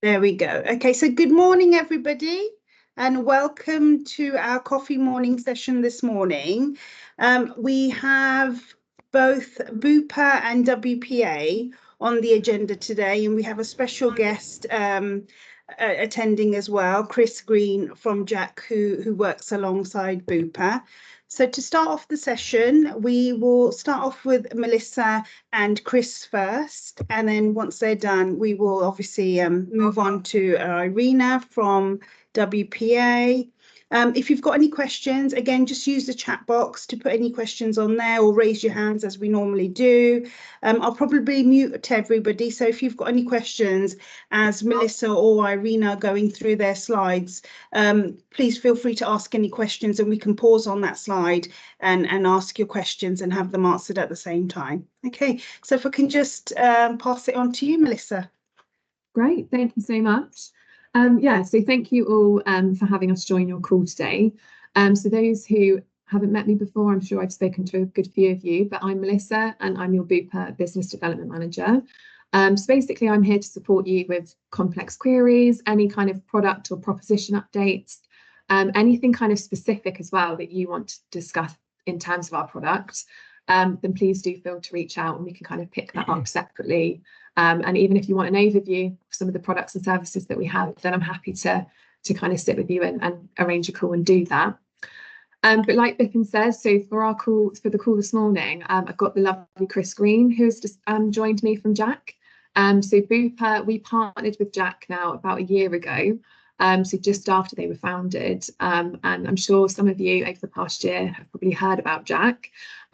There we go. Okay, so good morning, everybody, and welcome to our coffee morning session this morning. We have both Bupa and WPA on the agenda today, and we have a special guest attending as well, Chris Green from Jaaq, who works alongside Bupa. So to start off the session, we will start off with Melissa and Chris first, and then once they're done, we will obviously move on to Irina from WPA. If you've got any questions, again, just use the chat box to put any questions on there or raise your hands as we normally do. I'll probably mute everybody, so if you've got any questions as Melissa or Irina are going through their slides, please feel free to ask any questions and we can pause on that slide and ask your questions and have them answered at the same time. Okay, so if I can just pass it on to you, Melissa. Great, thank you so much. So thank you all for having us join your call today. So those who haven't met me before, I'm sure I've spoken to a good few of you, but I'm Melissa and I'm your Bupa Business Development Manager. So basically I'm here to support you with complex queries, any kind of product or proposition updates, anything kind of specific as well that you want to discuss in terms of our product. Then please do feel to reach out and we can kind of pick that up separately. And even if you want an overview of some of the products and services that we have, then I'm happy to kind of sit with you and arrange a call and do that. But like Bipin says, so for the call this morning, I've got the lovely Chris Green, who has just joined me from Jaaq. So Bupa, we partnered with Jaaq now about a year ago. So just after they were founded, and I'm sure some of you over the past year have probably heard about Jaaq.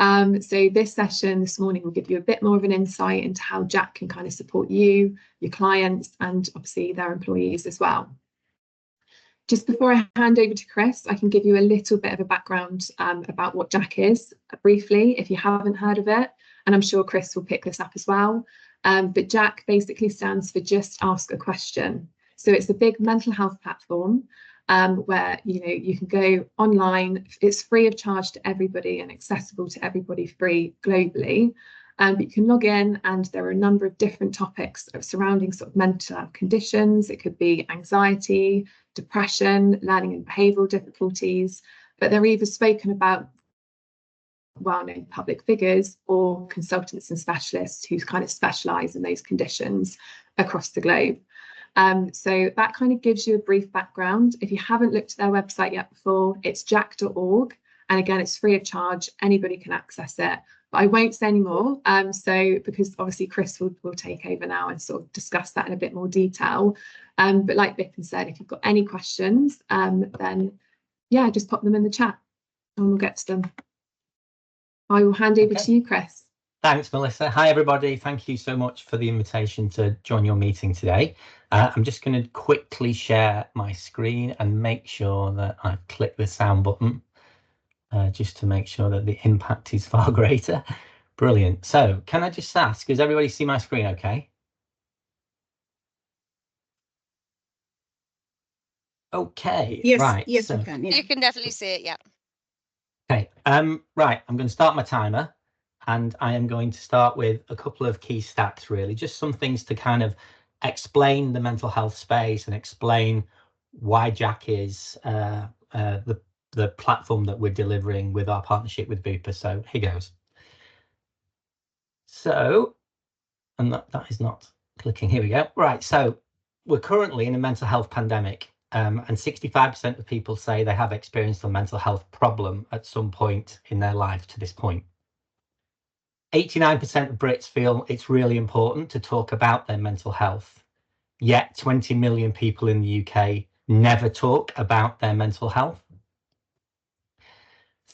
So this session this morning will give you a bit more of an insight into how Jaaq can kind of support you, your clients, and obviously their employees as well. Just before I hand over to Chris, I can give you a little bit of a background about what Jaaq is, briefly, if you haven't heard of it, and I'm sure Chris will pick this up as well. But Jaaq basically stands for Just Ask a Question. So it's a big mental health platform where you can go online. It's free of charge to everybody and accessible to everybody free globally. But you can log in and there are a number of different topics surrounding sort of mental conditions. It could be anxiety, depression, learning and behavioural difficulties, but they're either spoken about well-known public figures or consultants and specialists who kind of specialise in those conditions across the globe. So that kind of gives you a brief background. If you haven't looked at their website yet before, it's jaaq.org. And again, it's free of charge. Anybody can access it. But I won't say any more. So because obviously Chris will take over now and sort of discuss that in a bit more detail. But like Bipin said, if you've got any questions, then yeah, just pop them in the chat and we'll get to them. I will hand over to you, Chris. Thanks, Melissa. Hi, everybody. Thank you so much for the invitation to join your meeting today. I'm just going to quickly share my screen and make sure that I click the sound button just to make sure that the impact is far greater. Brilliant. So can I just ask, does everybody see my screen okay? Okay. Yes, right. yes, I can. Yeah. You can definitely see it, yeah. Okay. Right. I'm going to start my timer. And I am going to start with a couple of key stats, really, just some things to kind of explain the mental health space and explain why Jaaq is the platform that we're delivering with our partnership with Bupa. So here goes. So, and that is not clicking. Here we go. Right. So we're currently in a mental health pandemic, and 65% of people say they have experienced a mental health problem at some point in their life to this point. 89% of Brits feel it's really important to talk about their mental health, yet 20 million people in the UK never talk about their mental health.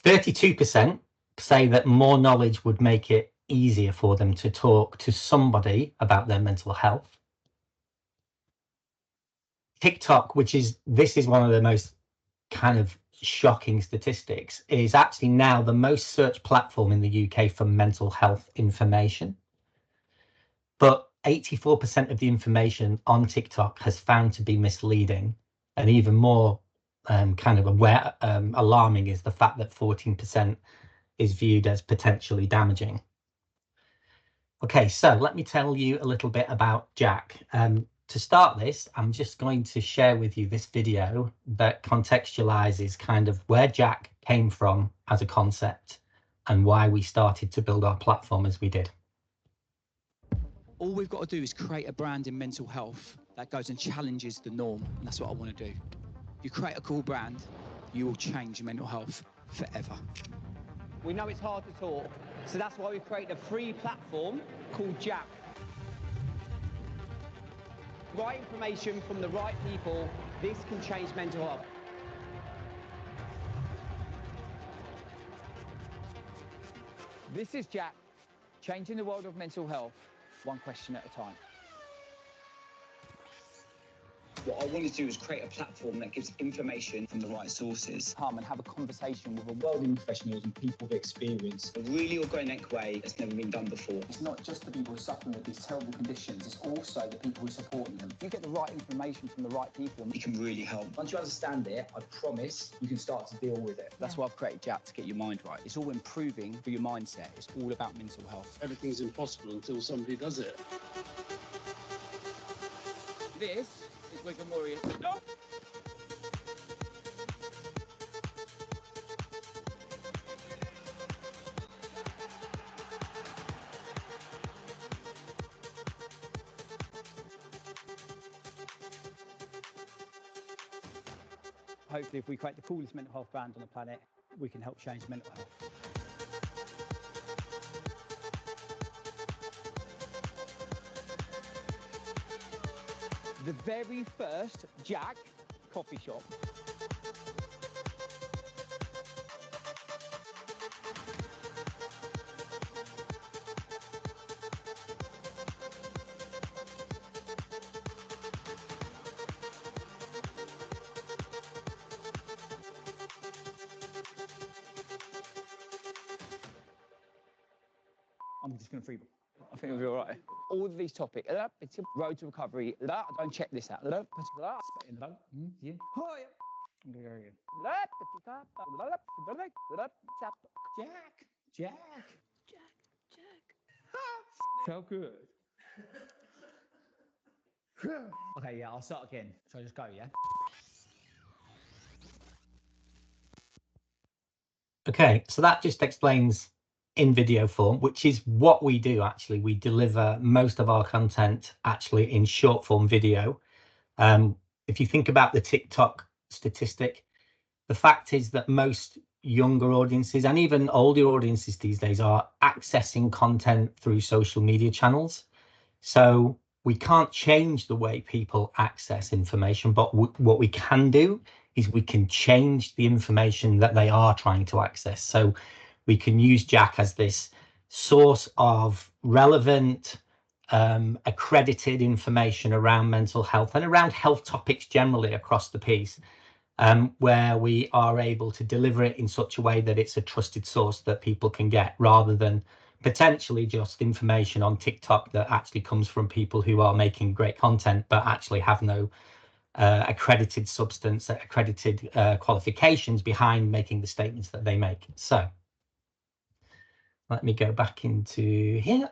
32% say that more knowledge would make it easier for them to talk to somebody about their mental health. TikTok, this is one of the most kind of shocking statistics, is actually now the most searched platform in the UK for mental health information. But 84% of the information on TikTok has found to be misleading, and even more kind of alarming is the fact that 14% is viewed as potentially damaging. Okay, so let me tell you a little bit about Jaaq. to start this, I'm just going to share with you this video that contextualizes kind of where Jaaq came from as a concept and why we started to build our platform as we did. All we've got to do is create a brand in mental health that goes and challenges the norm, and that's what I want to do. You create a cool brand, you will change mental health forever. We know it's hard to talk, so that's why we've created a free platform called Jaaq. Right information from the right people, this can change mental health. This is Jaaq, changing the world of mental health, one question at a time. What I wanted to do is create a platform that gives information from the right sources. Come and have a conversation with a world-leading professionals and people with experience. A really organic way that's never been done before. It's not just the people who are suffering with these terrible conditions, it's also the people who are supporting them. If you get the right information from the right people, It can really help. once you understand it, I promise you can start to deal with it. That's why I've created Jaaq, to get your mind right. It's all improving for your mindset. It's all about mental health. Everything's impossible until somebody does it. This is Wigan Warriors. No! Hopefully, if we create the coolest mental health brand on the planet, we can help change mental health. The very first Jaaq coffee shop. I'm just going to freeball. I think it'll be all right. All of these topics, it's a road to recovery. Don't check this out. Yeah. Jaaq. Felt good. Okay, yeah, I'll start again. Shall I just go, yeah? Okay, so that just explains in video form, which is what we do actually. We deliver most of our content actually in short form video. If you think about the TikTok statistic, the fact is that most younger audiences and even older audiences these days are accessing content through social media channels. So we can't change the way people access information, but what we can do is we can change the information that they are trying to access. So we can use Jaaq as this source of relevant, accredited information around mental health and around health topics generally across the piece, where we are able to deliver it in such a way that it's a trusted source that people can get, rather than potentially just information on TikTok that actually comes from people who are making great content but actually have no accredited substance, accredited qualifications behind making the statements that they make. So let me go back into here.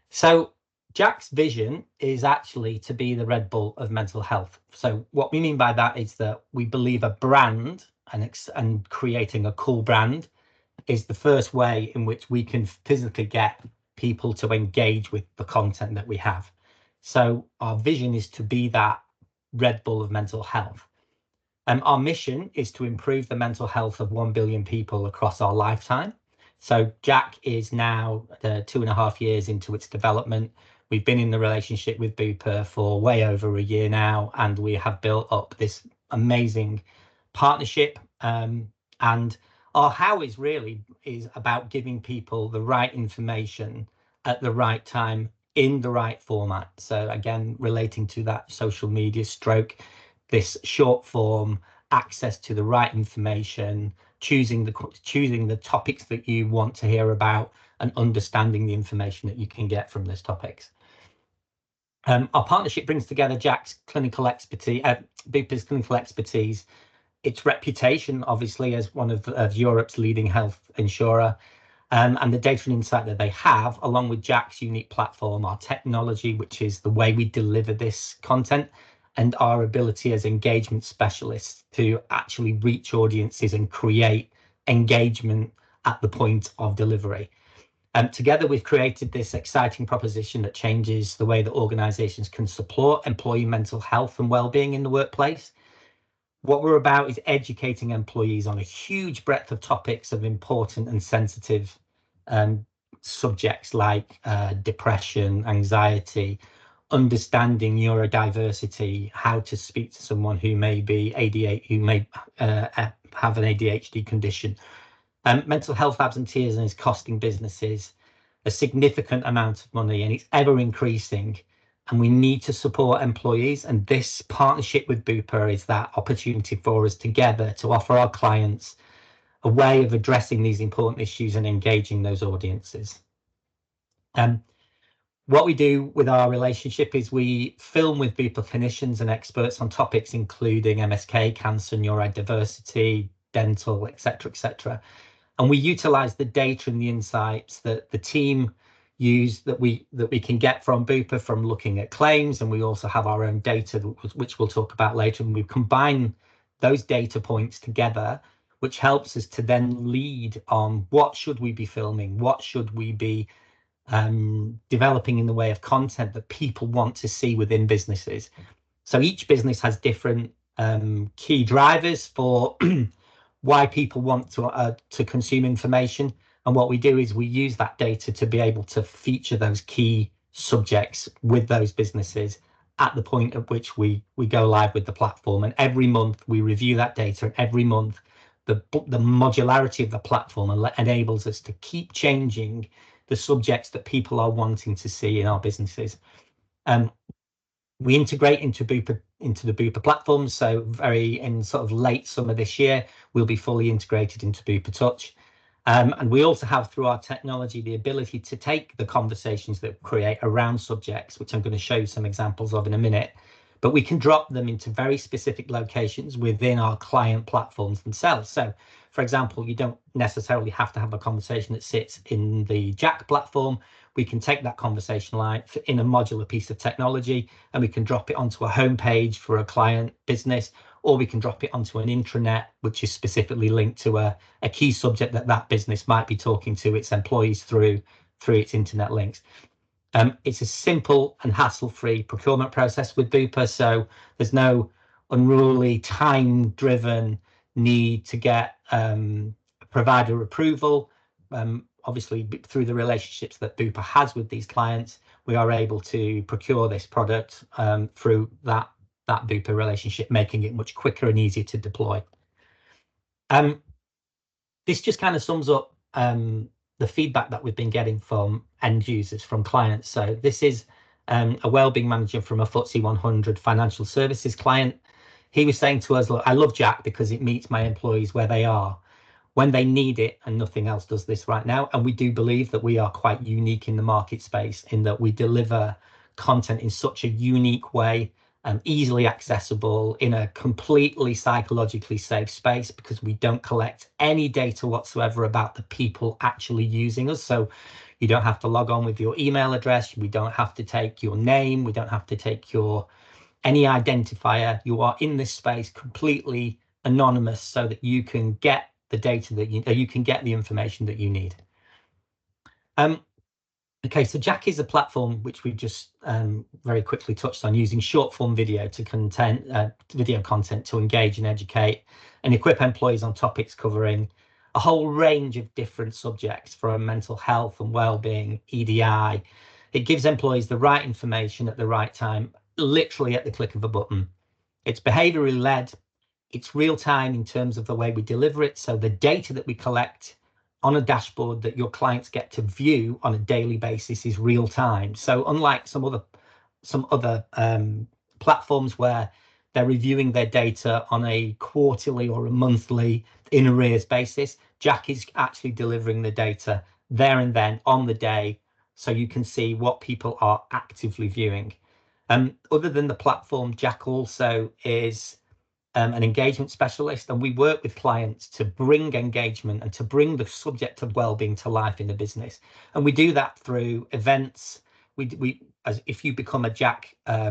So Jaaq's vision is actually to be the Red Bull of mental health. So what we mean by that is that we believe a brand and creating a cool brand is the first way in which we can physically get people to engage with the content that we have. So our vision is to be that Red Bull of mental health. Our mission is to improve the mental health of 1 billion people across our lifetime. So Jaaq is now 2.5 years into its development. We've been in the relationship with Bupa for way over a year now, and we have built up this amazing partnership. And our how is about giving people the right information at the right time in the right format. So again, relating to that social media stroke, this short form access to the right information, choosing the topics that you want to hear about, and understanding the information that you can get from those topics. Our partnership brings together Jaaq's clinical expertise, Bupa's clinical expertise, its reputation, obviously, as one of Europe's leading health insurer, and the data and insight that they have, along with Jaaq's unique platform, our technology, which is the way we deliver this content, and our ability as engagement specialists to actually reach audiences and create engagement at the point of delivery. Together, we've created this exciting proposition that changes the way that organisations can support employee mental health and well-being in the workplace. What we're about is educating employees on a huge breadth of topics of important and sensitive subjects like depression, anxiety, understanding neurodiversity, how to speak to someone who may be ADHD, who may have an ADHD condition. Mental health absenteeism is costing businesses a significant amount of money, and it's ever increasing. And we need to support employees. And this partnership with Bupa is that opportunity for us together to offer our clients a way of addressing these important issues and engaging those audiences. What we do with our relationship is we film with Bupa clinicians and experts on topics including MSK, cancer, neurodiversity, dental, etc., etc. And we utilize the data and the insights that the team use that we can get from Bupa from looking at claims, and we also have our own data, which we'll talk about later, and we combine those data points together, which helps us to then lead on what should we be filming, what should we be developing in the way of content that people want to see within businesses. So each business has different key drivers for why people want to consume information, and what we do is we use that data to be able to feature those key subjects with those businesses at the point at which we go live with the platform. And every month we review that data, and every month the modularity of the platform enables us to keep changing the subjects that people are wanting to see in our businesses. We integrate into the Bupa platform, so in sort of late summer this year, we'll be fully integrated into Bupa Touch. And we also have, through our technology, the ability to take the conversations that we create around subjects, which I'm going to show you some examples of in a minute, but we can drop them into very specific locations within our client platforms themselves. So, for example, you don't necessarily have to have a conversation that sits in the Jaaq platform. We can take that conversation line in a modular piece of technology, and we can drop it onto a homepage for a client business, or we can drop it onto an intranet, which is specifically linked to a key subject that business might be talking to its employees through its internet links. It's a simple and hassle-free procurement process with Bupa, so there's no unruly, time-driven need to get provider approval. Obviously, through the relationships that Bupa has with these clients, we are able to procure this product through that Bupa relationship, making it much quicker and easier to deploy. This just kind of sums up the feedback that we've been getting from end users, from clients. So this is a wellbeing manager from a FTSE 100 financial services client. He was saying to us, look, I love Jaaq because it meets my employees where they are, when they need it, and nothing else does this right now. And we do believe that we are quite unique in the market space in that we deliver content in such a unique way, easily accessible, in a completely psychologically safe space, because we don't collect any data whatsoever about the people actually using us. So you don't have to log on with your email address. We don't have to take your name. We don't have to take any identifier. You are in this space completely anonymous, so that you can get the data that you can get the information that you need. Okay, so Jaaq is a platform which we just very quickly touched on, using short form video content to engage and educate and equip employees on topics covering a whole range of different subjects, from mental health and well-being, EDI. It gives employees the right information at the right time, literally at the click of a button. It's behaviourally led. It's real time in terms of the way we deliver it. So the data that we collect on a dashboard that your clients get to view on a daily basis is real time. So unlike some other platforms where they're reviewing their data on a quarterly or a monthly in arrears basis, Jaaq is actually delivering the data there and then on the day, so you can see what people are actively viewing. Other than the platform, Jaaq also is an engagement specialist, and we work with clients to bring engagement and to bring the subject of well-being to life in the business. And we do that through events. As if you become a Jaaq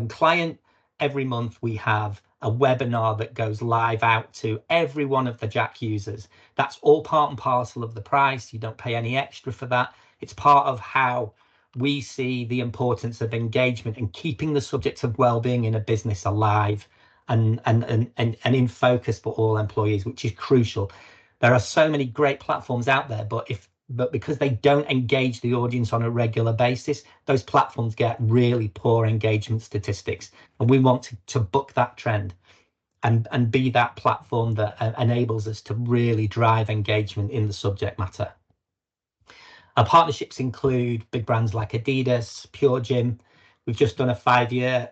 client, every month we have a webinar that goes live out to every one of the Jaaq users. That's all part and parcel of the price. You don't pay any extra for that. It's part of how we see the importance of engagement and keeping the subject of well-being in a business alive and in focus for all employees, which is crucial. There are so many great platforms out there, but because they don't engage the audience on a regular basis, those platforms get really poor engagement statistics. And we want to buck that trend and be that platform that enables us to really drive engagement in the subject matter. Our partnerships include big brands like Adidas, Pure Gym. We've just done a 5-year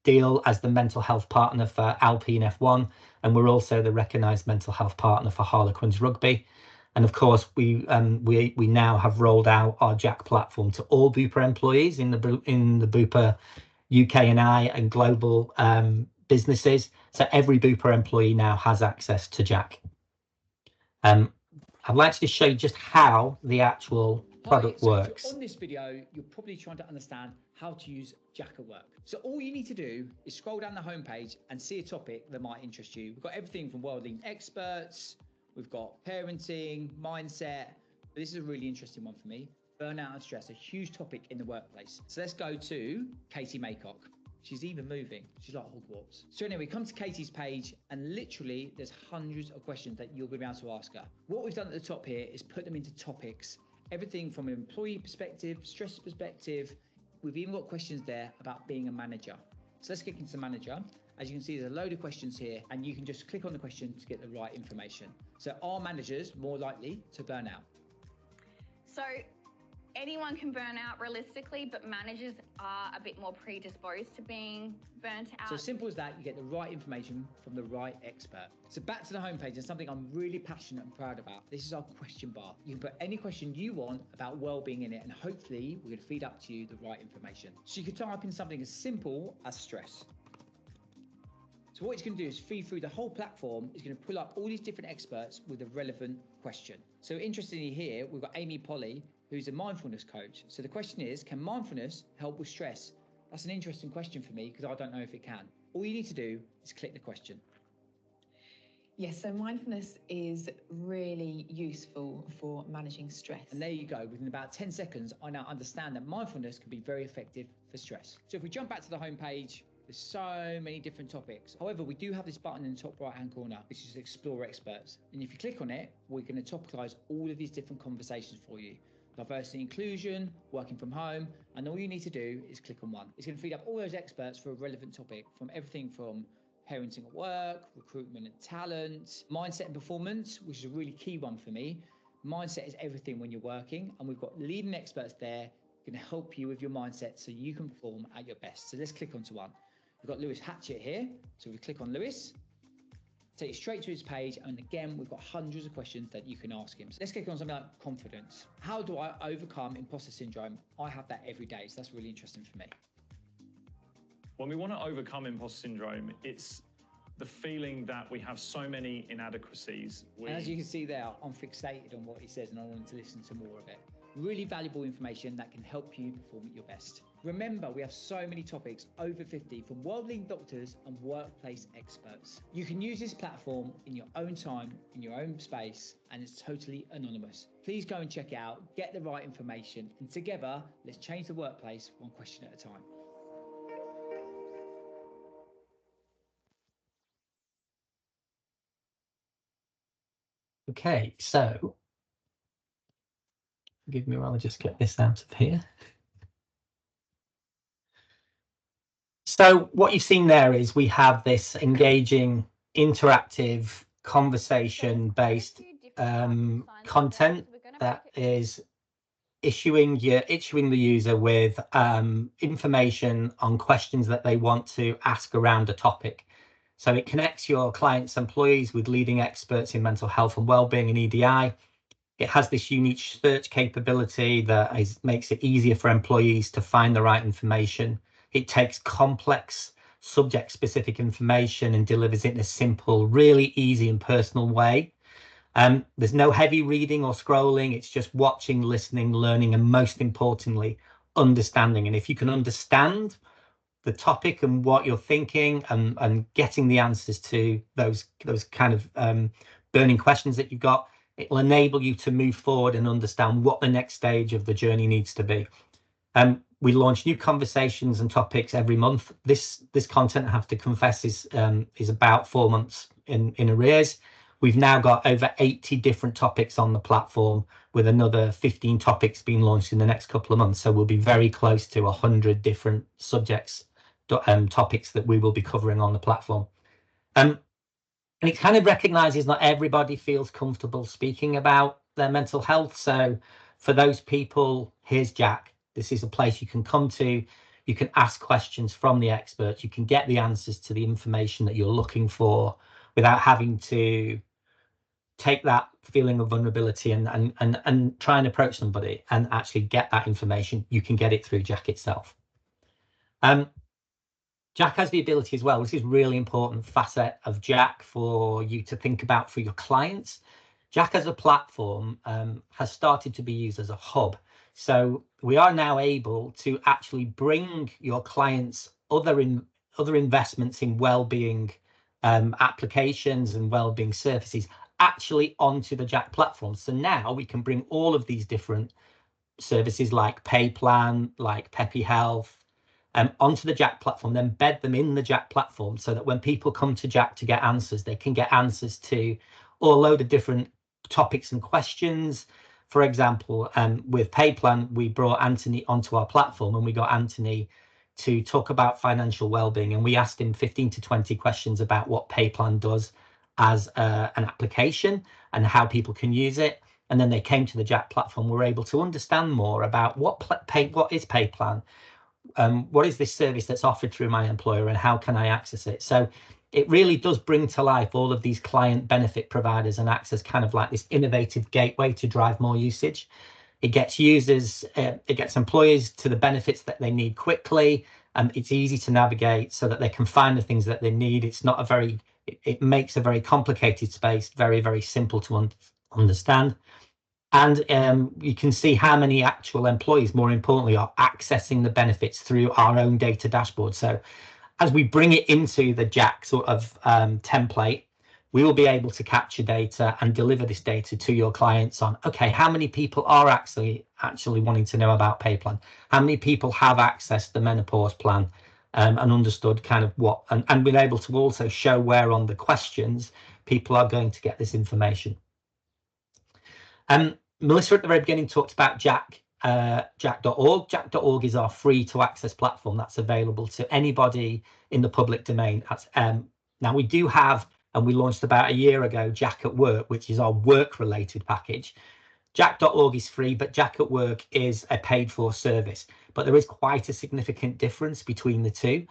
deal as the mental health partner for Alpine F1, and we're also the recognised mental health partner for Harlequins Rugby. And of course, we now have rolled out our Jaaq platform to all Bupa employees in the Bupa UK and I and global businesses. So every Bupa employee now has access to Jaaq. I'd like to just show you just how the actual product works. So on this video, you're probably trying to understand how to use Jaaq at work. So all you need to do is scroll down the homepage and see a topic that might interest you. We've got everything from well-being experts, we've got parenting, mindset. But this is a really interesting one for me. Burnout and stress, a huge topic in the workplace. So let's go to Katie Maycock. She's even moving. She's like Hogwarts. So anyway, come to Katie's page and literally there's hundreds of questions that you'll be able to ask her. What we've done at the top here is put them into topics. Everything from an employee perspective, stress perspective. We've even got questions there about being a manager. So let's get into manager. As you can see, there's a load of questions here and you can just click on the question to get the right information. So are managers more likely to burn out? So anyone can burn out realistically, but managers are a bit more predisposed to being burnt out. So simple as that, you get the right information from the right expert. So back to the homepage, and something I'm really passionate and proud about. This is our question bar. You can put any question you want about well-being in it, and hopefully we're going to feed up to you the right information. So you could type in something as simple as stress. So what it's going to do is feed through the whole platform. It's going to pull up all these different experts with a relevant question. So interestingly here, we've got Amy Polly, who's a mindfulness coach. So the question is, can mindfulness help with stress? That's an interesting question for me because I don't know if it can. All you need to do is click the question. Yes, so mindfulness is really useful for managing stress. And there you go. Within about 10 seconds, I now understand that mindfulness can be very effective for stress. So if we jump back to the homepage, there's so many different topics. However, we do have this button in the top right-hand corner, which is Explore Experts. And if you click on it, we're going to topicalize all of these different conversations for you. Diversity and inclusion, working from home, and all you need to do is click on one. It's going to feed up all those experts for a relevant topic, from everything from parenting at work, recruitment and talent, mindset and performance, which is a really key one for me. Mindset is everything when you're working, and we've got leading experts there going to help you with your mindset so you can perform at your best. So let's click onto one. We've got Lewis Hatchett here, so we click on Lewis. Take you straight to his page, and again, we've got hundreds of questions that you can ask him. So let's click on something like confidence. How do I overcome imposter syndrome? I have that every day, so that's really interesting for me. When we want to overcome imposter syndrome, it's the feeling that we have so many inadequacies. And as you can see there, I'm fixated on what he says and I want to listen to more of it. Really valuable information that can help you perform at your best. Remember, we have so many topics, over 50, from world-leading doctors and workplace experts. You can use this platform in your own time, in your own space, and it's totally anonymous. Please go and check it out, get the right information, and together, let's change the workplace one question at a time. Okay, so forgive me while I just get this out of here. So what you've seen there is we have this engaging, interactive, conversation-based content that is issuing the user with information on questions that they want to ask around a topic. So it connects your clients' employees with leading experts in mental health and wellbeing and EDI. It has this unique search capability that makes it easier for employees to find the right information. It takes complex subject specific information and delivers it in a simple, really easy and personal way. There's no heavy reading or scrolling. It's just watching, listening, learning, and most importantly, understanding. And if you can understand the topic and what you're thinking and getting the answers to those kind of burning questions that you've got, it will enable you to move forward and understand what the next stage of the journey needs to be. We launch new conversations and topics every month. This content, I have to confess, is about 4 months in arrears. We've now got over 80 different topics on the platform, with another 15 topics being launched in the next couple of months. So we'll be very close to 100 different subjects, topics that we will be covering on the platform. And it kind of recognises not everybody feels comfortable speaking about their mental health. So for those people, here's Jaaq. This is a place you can come to. You can ask questions from the experts. You can get the answers to the information that you're looking for without having to take that feeling of vulnerability and try and approach somebody and actually get that information. You can get it through Jaaq itself. Jaaq has the ability as well. This is really important facet of Jaaq for you to think about for your clients. Jaaq as a platform has started to be used as a hub. So we are now able to actually bring your clients other investments in well-being applications and well-being services actually onto the Jaaq platform. So now we can bring all of these different services like Pay Plan, like Peppy Health, onto the Jaaq platform, then embed them in the Jaaq platform so that when people come to Jaaq to get answers, they can get answers to a load of different topics and questions. For example, with Pay Plan, we brought Anthony onto our platform, and we got Anthony to talk about financial well-being, and we asked him 15 to 20 questions about what Pay Plan does as an application and how people can use it. And then they came to the Jaaq platform. We're able to understand more about what is Pay Plan, what is this service that's offered through my employer, and how can I access it? So it really does bring to life all of these client benefit providers and acts as kind of like this innovative gateway to drive more usage. It gets users, it gets employers to the benefits that they need quickly. It's easy to navigate so that they can find the things that they need. It's not a very, it makes a very complicated space very, very simple to understand. And you can see how many actual employees, more importantly, are accessing the benefits through our own data dashboard. So as we bring it into the Jaaq sort of template, we will be able to capture data and deliver this data to your clients on, okay, how many people are actually wanting to know about Pay Plan? How many people have accessed the menopause plan and understood kind of what, and been able to also show where on the questions people are going to get this information. Melissa at the very beginning talked about Jaaq, Jaaq.org. Jaaq.org is our free to access platform that's available to anybody in the public domain. Now we do have, and we launched about a year ago, Jaaq at Work, which is our work related package. Jaaq.org is free, but Jaaq at Work is a paid for service, but there is quite a significant difference between the two.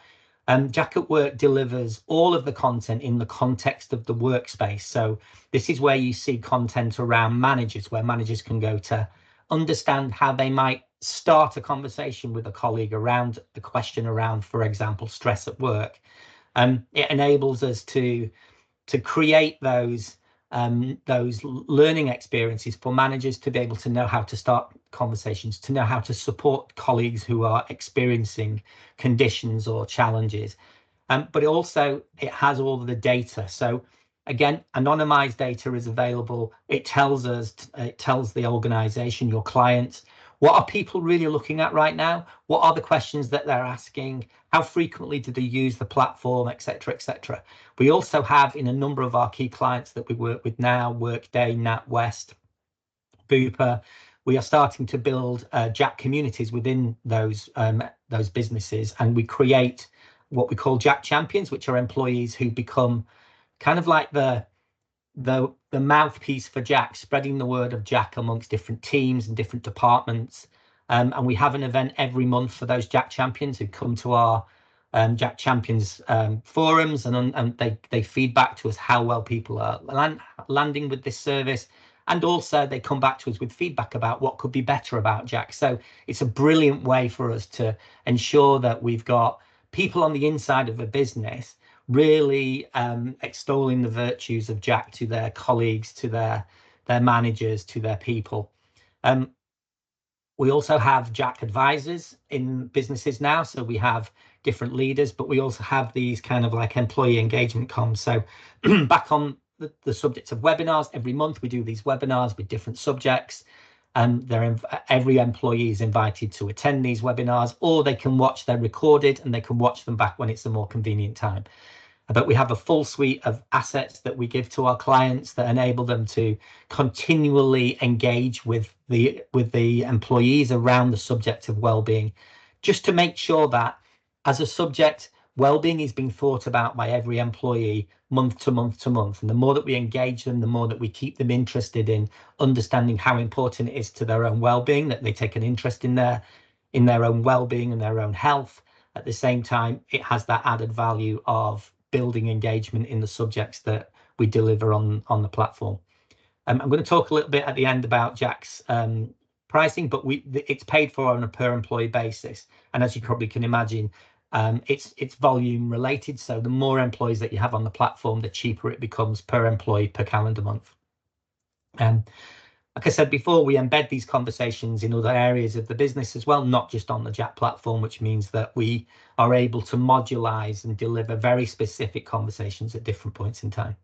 Jaaq at Work delivers all of the content in the context of the workspace. So this is where you see content around managers, where managers can go to understand how they might start a conversation with a colleague around the question around, for example, stress at work. It enables us to create those learning experiences for managers to be able to know how to start conversations, to know how to support colleagues who are experiencing conditions or challenges. But it has all of the data. So again, anonymized data is available. It tells the organization, your clients, what are people really looking at right now? What are the questions that they're asking? How frequently do they use the platform, etc., etc. We also have in a number of our key clients that we work with now, Workday, NatWest, Bupa, we are starting to build Jaaq communities within those businesses, and we create what we call Jaaq champions, which are employees who become kind of like the mouthpiece for Jaaq, spreading the word of Jaaq amongst different teams and different departments. And we have an event every month for those Jaaq champions who come to our Jaaq champions forums, and they feed back to us how well people are landing with this service. And also they come back to us with feedback about what could be better about Jaaq. So it's a brilliant way for us to ensure that we've got people on the inside of a business really extolling the virtues of Jaaq to their colleagues, to their managers, to their people. We also have Jaaq advisors in businesses now, so we have different leaders, but we also have these kind of like employee engagement comms. So back on the subject of webinars, every month we do these webinars with different subjects, and every employee is invited to attend these webinars, or they can watch them recorded and they can watch them back when it's a more convenient time. But we have a full suite of assets that we give to our clients that enable them to continually engage with the employees around the subject of well-being, just to make sure that as a subject, well-being is being thought about by every employee month to month to month. And the more that we engage them, the more that we keep them interested in understanding how important it is to their own well-being, that they take an interest in their own well-being and their own health. At the same time, it has that added value of building engagement in the subjects that we deliver on the platform. I'm going to talk a little bit at the end about Jaaq's pricing, but it's paid for on a per employee basis, and as you probably can imagine, it's volume related. So the more employees that you have on the platform, the cheaper it becomes per employee per calendar month. Like I said before, we embed these conversations in other areas of the business as well, not just on the Jaaq platform, which means that we are able to modularize and deliver very specific conversations at different points in time.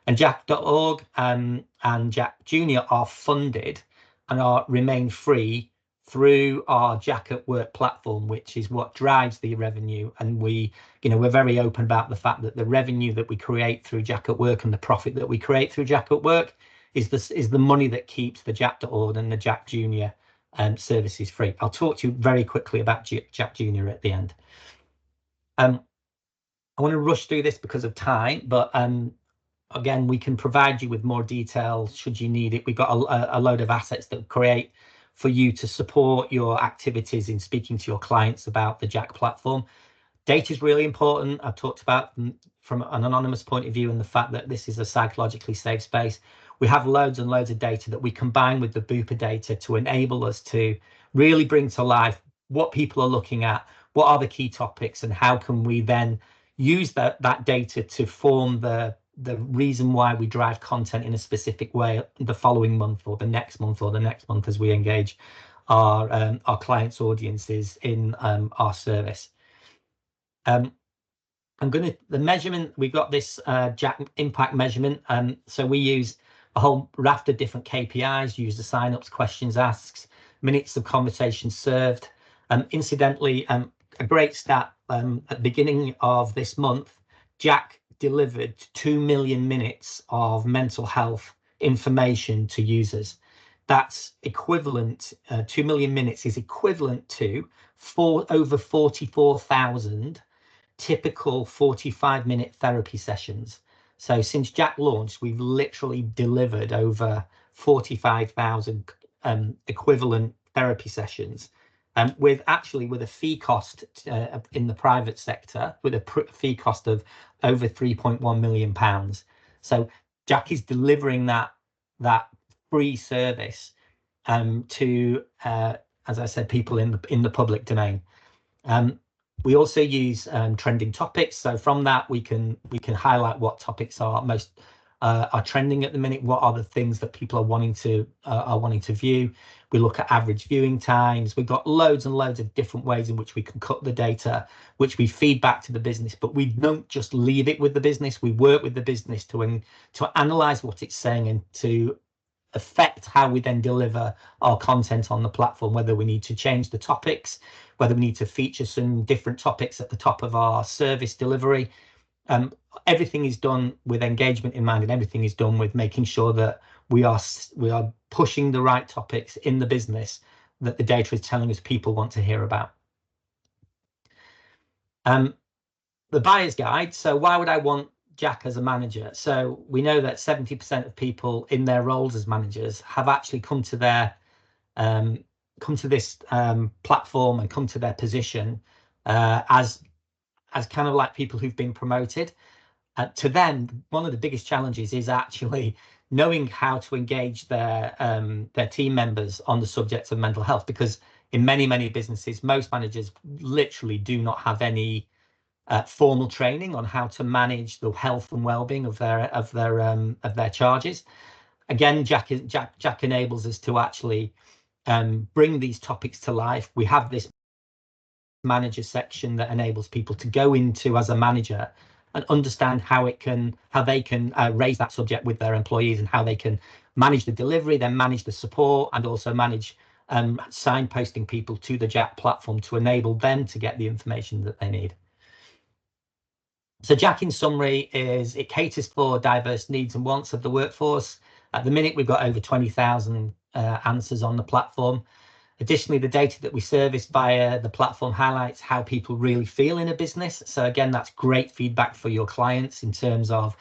And Jaaq.org and Jaaq Junior are funded and remain free through our Jaaq at Work platform, which is what drives the revenue. And we're very open about the fact that the revenue that we create through Jaaq at Work and the profit that we create through Jaaq at Work is the money that keeps the Jaaq.org and the Jaaq Junior services free. I'll talk to you very quickly about Jaaq Junior at the end. I want to rush through this because of time, but again, we can provide you with more detail should you need it. We've got a load of assets that create for you to support your activities in speaking to your clients about the Jaaq platform. Data is really important. I've talked about from an anonymous point of view and the fact that this is a psychologically safe space. We have loads and loads of data that we combine with the Bupa data to enable us to really bring to life what people are looking at, what are the key topics, and how can we then use that data to form the reason why we drive content in a specific way the following month or the next month or the next month as we engage our clients' audiences in our service. The measurement, we've got this Jaaq impact measurement. So we use a whole raft of different KPIs, use the sign-ups, questions asked, minutes of conversation served. Incidentally, a great stat, at the beginning of this month, Jaaq delivered 2 million minutes of mental health information to users. That's equivalent, 2 million minutes is equivalent to over 44,000 typical 45-minute therapy sessions. So since Jaaq launched, we've literally delivered over 45,000 equivalent therapy sessions, with a fee cost in the private sector, with a fee cost of over £3.1 million. So Jaaq is delivering that free service to, as I said, people in the public domain. We also use trending topics. So from that, we can highlight what topics are trending at the minute. What are the things that people are wanting to view? We look at average viewing times. We've got loads and loads of different ways in which we can cut the data, which we feed back to the business. But we don't just leave it with the business. We work with the business to analyze what it's saying and to affect how we then deliver our content on the platform, whether we need to change the topics, whether we need to feature some different topics at the top of our service delivery. Everything is done with engagement in mind, and everything is done with making sure that we are pushing the right topics in the business that the data is telling us people want to hear about. The buyer's guide. So why would I want Jaaq as a manager? So we know that 70% of people in their roles as managers have actually come to this platform and come to their position as kind of like people who've been promoted. To them, one of the biggest challenges is actually knowing how to engage their team members on the subject of mental health, because in many businesses, most managers literally do not have any formal training on how to manage the health and well-being of their charges. Again, Jaaq enables us to actually bring these topics to life. We have this manager section that enables people to go into as a manager and understand how they can raise that subject with their employees, and how they can manage the delivery, then manage the support, and also manage signposting people to the Jaaq platform to enable them to get the information that they need. So Jaaq, in summary, it caters for diverse needs and wants of the workforce. At the minute, we've got over 20,000 answers on the platform. Additionally, the data that we service via the platform highlights how people really feel in a business. So again, that's great feedback for your clients in terms of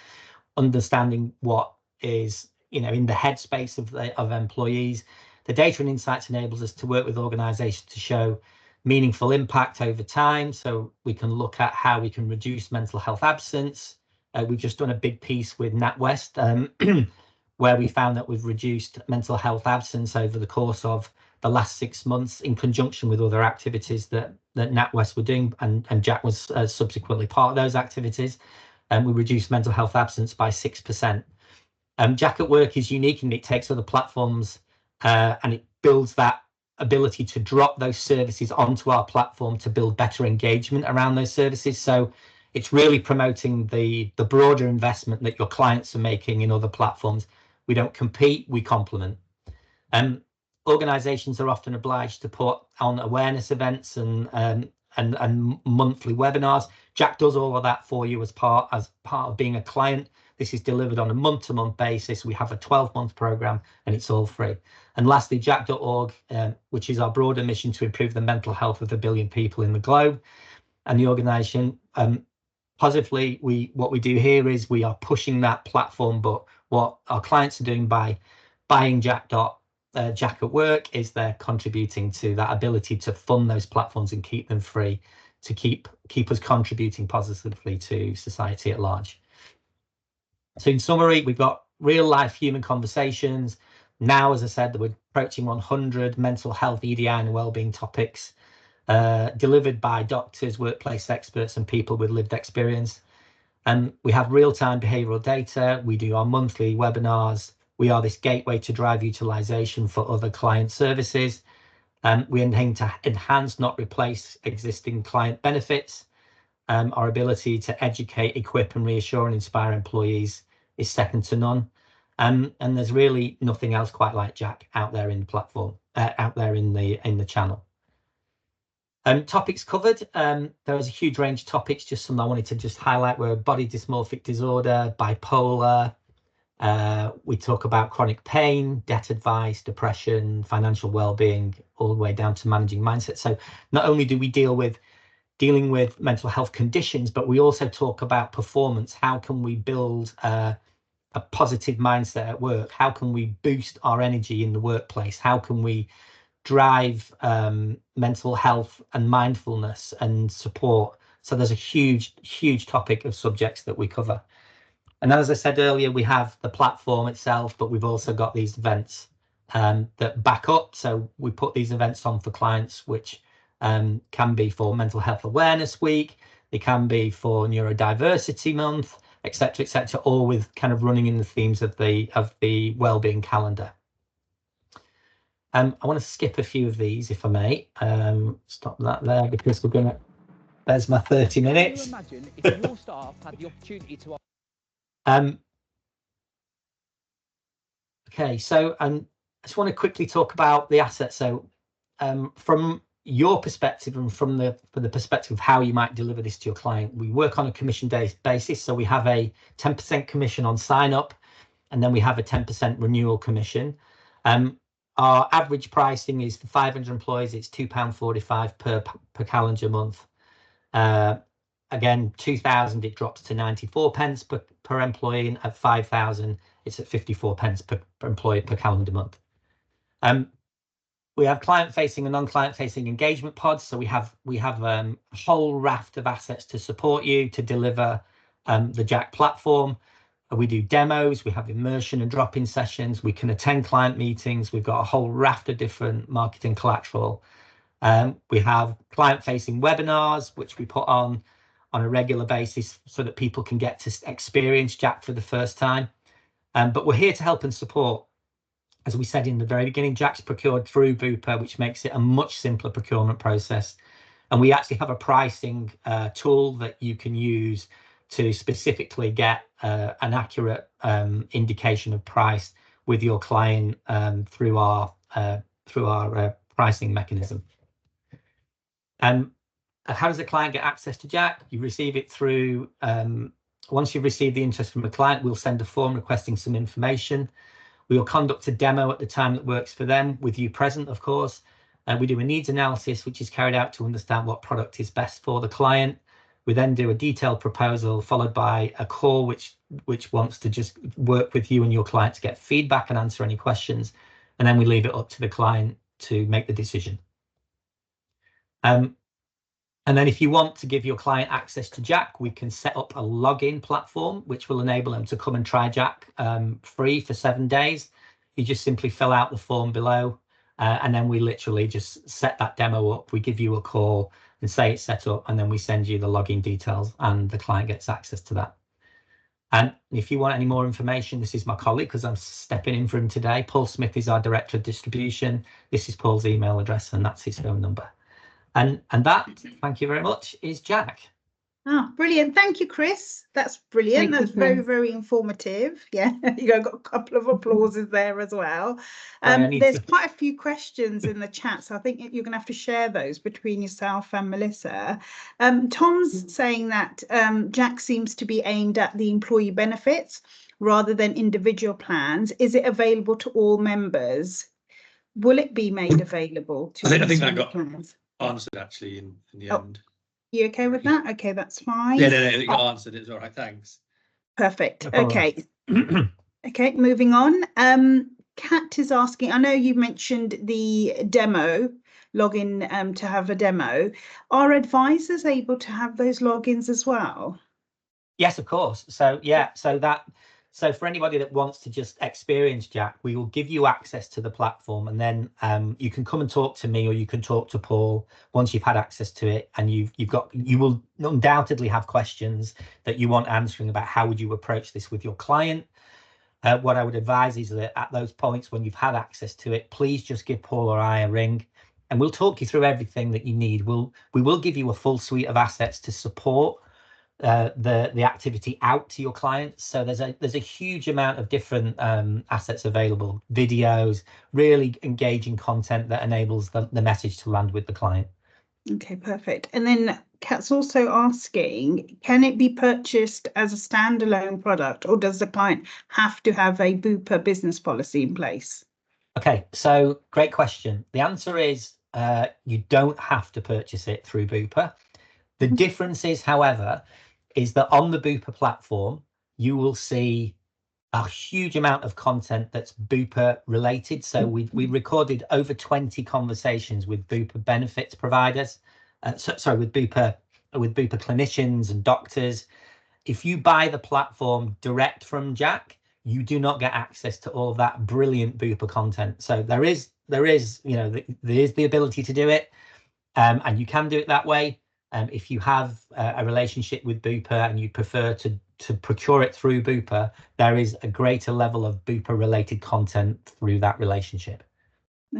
understanding what is, in the headspace of employees. The data and insights enables us to work with organisations to show meaningful impact over time. So we can look at how we can reduce mental health absence. We've just done a big piece with NatWest where we found that we've reduced mental health absence over the course of the last 6 months in conjunction with other activities that NatWest were doing, and Jaaq was subsequently part of those activities. And we reduced mental health absence by 6%. Jaaq at Work is unique and it takes other platforms and it builds that ability to drop those services onto our platform to build better engagement around those services. So it's really promoting the broader investment that your clients are making in other platforms. We don't compete, we complement. Organisations are often obliged to put on awareness events and monthly webinars. Jaaq does all of that for you as part of being a client. This is delivered on a month-to-month basis. We have a 12-month programme and it's all free. And lastly, Jaaq.org, which is our broader mission to improve the mental health of 1 billion people in the globe. And the organisation, positively, what we do here is we are pushing that platform, but what our clients are doing by buying Jaaq at Work is they're contributing to that ability to fund those platforms and keep them free, to keep us contributing positively to society at large. So in summary, we've got real life human conversations. Now, as I said, we're approaching 100 mental health, EDI and wellbeing topics delivered by doctors, workplace experts and people with lived experience. And we have real-time behavioural data. We do our monthly webinars. We are this gateway to drive utilisation for other client services. We aim to enhance, not replace, existing client benefits. Our ability to educate, equip and reassure and inspire employees is second to none. And there's really nothing else quite like Jaaq out there in the platform, out there in the channel. Topics covered. There is a huge range of topics, just some I wanted to just highlight were body dysmorphic disorder, bipolar. We talk about chronic pain, debt advice, depression, financial well-being, all the way down to managing mindset. So not only do we dealing with mental health conditions, but we also talk about performance. How can we build a positive mindset at work? How can we boost our energy in the workplace? How can we drive mental health and mindfulness and support? So there's a huge topic of subjects that we cover. And as I said earlier, we have the platform itself, but we've also got these events that back up. So we put these events on for clients, which can be for Mental Health Awareness Week, they can be for Neurodiversity Month, etc., all with kind of running in the themes of the wellbeing calendar. I want to skip a few of these, if I may. Stop that there because we're gonna. There's my 30 minutes. Can you imagine if your staff had the opportunity to? Okay, so I just want to quickly talk about the assets. So from your perspective and from the perspective of how you might deliver this to your client, we work on a commission-based basis. So we have a 10% commission on sign up, and then we have a 10% renewal commission. Our average pricing is for 500 employees, it's £2.45 per calendar month. Again, 2,000 it drops to 94 pence per employee, and at 5,000 it's at 54 pence per employee per calendar month. We have client-facing and non-client-facing engagement pods. So we have a whole raft of assets to support you to deliver the Jaaq platform. We do demos, we have immersion and drop-in sessions, we can attend client meetings, we've got a whole raft of different marketing collateral. We have client-facing webinars, which we put on on a regular basis so that people can get to experience Jaaq for the first time. But we're here to help and support. As we said in the very beginning, Jaaq's procured through Bupa, which makes it a much simpler procurement process. And we actually have a pricing tool that you can use to specifically get an accurate indication of price with your client through our pricing mechanism. How does the client get access to Jaaq? You receive it through, once you've received the interest from a client, we'll send a form requesting some information. We will conduct a demo at the time that works for them, with you present, of course. We do a needs analysis, which is carried out to understand what product is best for the client. We then do a detailed proposal, followed by a call, which wants to just work with you and your client to get feedback and answer any questions. And then we leave it up to the client to make the decision. And then if you want to give your client access to Jaaq, we can set up a login platform, which will enable them to come and try Jaaq free for 7 days. You just simply fill out the form below, and then we literally just set that demo up. We give you a call and say it's set up, and then we send you the login details, and the client gets access to that. And if you want any more information, this is my colleague, because I'm stepping in for him today. Paul Smith is our Director of Distribution. This is Paul's email address, and that's his phone number. And that, thank you very much, is Jaaq. Oh, brilliant. Thank you, Chris. That's brilliant. That's very, very informative. Yeah, you got a couple of applauses there as well. There's quite a few questions in the chat, so I think you're going to have to share those between yourself and Melissa. Tom's saying that Jaaq seems to be aimed at the employee benefits rather than individual plans. Is it available to all members? Will it be made available to I think that got plans? Answered actually in the end. You okay with that? Okay, that's fine. Yeah, no, it got answered. It's all right. Thanks. Perfect. Okay. Okay, moving on. Kat is asking, I know you mentioned the demo login to have a demo. Are advisors able to have those logins as well? Yes, of course. So yeah, so for anybody that wants to just experience Jaaq, we will give you access to the platform, and then you can come and talk to me, or you can talk to Paul once you've had access to it, and you will undoubtedly have questions that you want answering about how would you approach this with your client. What I would advise is that at those points when you've had access to it, please just give Paul or I a ring, and we'll talk you through everything that you need. We will give you a full suite of assets to support the activity out to your clients. So there's a huge amount of different assets available, videos, really engaging content that enables the message to land with the client. Okay, perfect. And then Kat's also asking, can it be purchased as a standalone product, or does the client have to have a Bupa business policy in place? Okay, so great question. The answer is you don't have to purchase it through Bupa. The difference is, however, is that on the Bupa platform, you will see a huge amount of content that's Bupa related. So we recorded over 20 conversations with Bupa benefits providers, with Bupa clinicians and doctors. If you buy the platform direct from Jaaq, you do not get access to all of that brilliant Bupa content. So there is the ability to do it, and you can do it that way. If you have a relationship with Bupa and you prefer to procure it through Bupa, there is a greater level of Bupa related content through that relationship.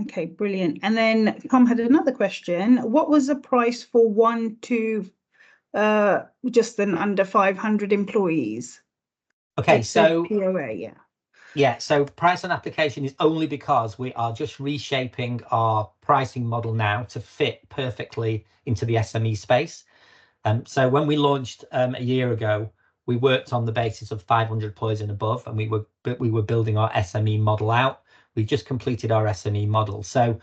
Okay, brilliant. And then Tom had another question. What was the price for 1 to just under 500 employees? Okay, so POA, yeah. Yeah, so price on application is only because we are just reshaping our pricing model now to fit perfectly into the SME space. So when we launched a year ago, we worked on the basis of 500 employees and above, and we were building our SME model out. We've just completed our SME model. So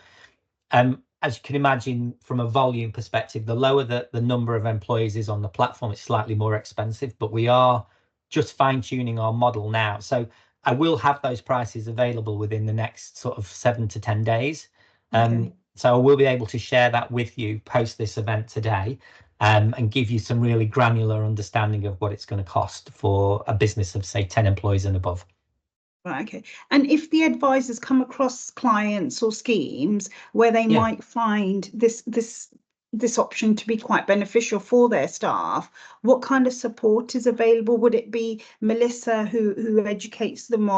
as you can imagine, from a volume perspective, the lower the number of employees is on the platform, it's slightly more expensive, but we are just fine-tuning our model now. So I will have those prices available within the next sort of 7 to 10 days. Okay. So I will be able to share that with you post this event today, and give you some really granular understanding of what it's going to cost for a business of, say, 10 employees and above. Right, okay. And if the advisors come across clients or schemes where they might find this this option to be quite beneficial for their staff, what kind of support is available? Would it be Melissa who educates them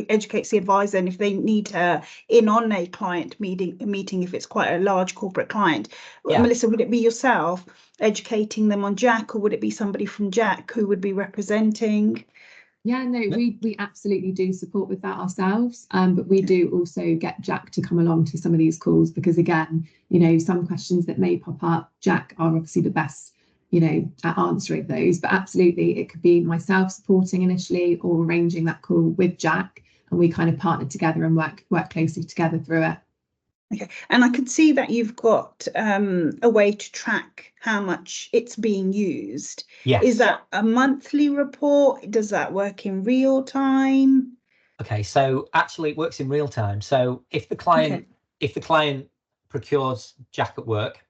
educates the advisor, and if they need her in on a client meeting if it's quite a large corporate client, Melissa, would it be yourself educating them on Jaaq, or would it be somebody from Jaaq who would be representing? Yeah, no, we absolutely do support with that ourselves, but we do also get Jaaq to come along to some of these calls, because again, you know, some questions that may pop up, Jaaq are obviously the best, you know, at answering those, but absolutely it could be myself supporting initially or arranging that call with Jaaq, and we kind of partner together and work closely together through it. Okay, and I can see that you've got a way to track how much it's being used. Yes. Is that a monthly report? Does that work in real time? Okay, so actually it works in real time. So if the client procures Jaaq at work,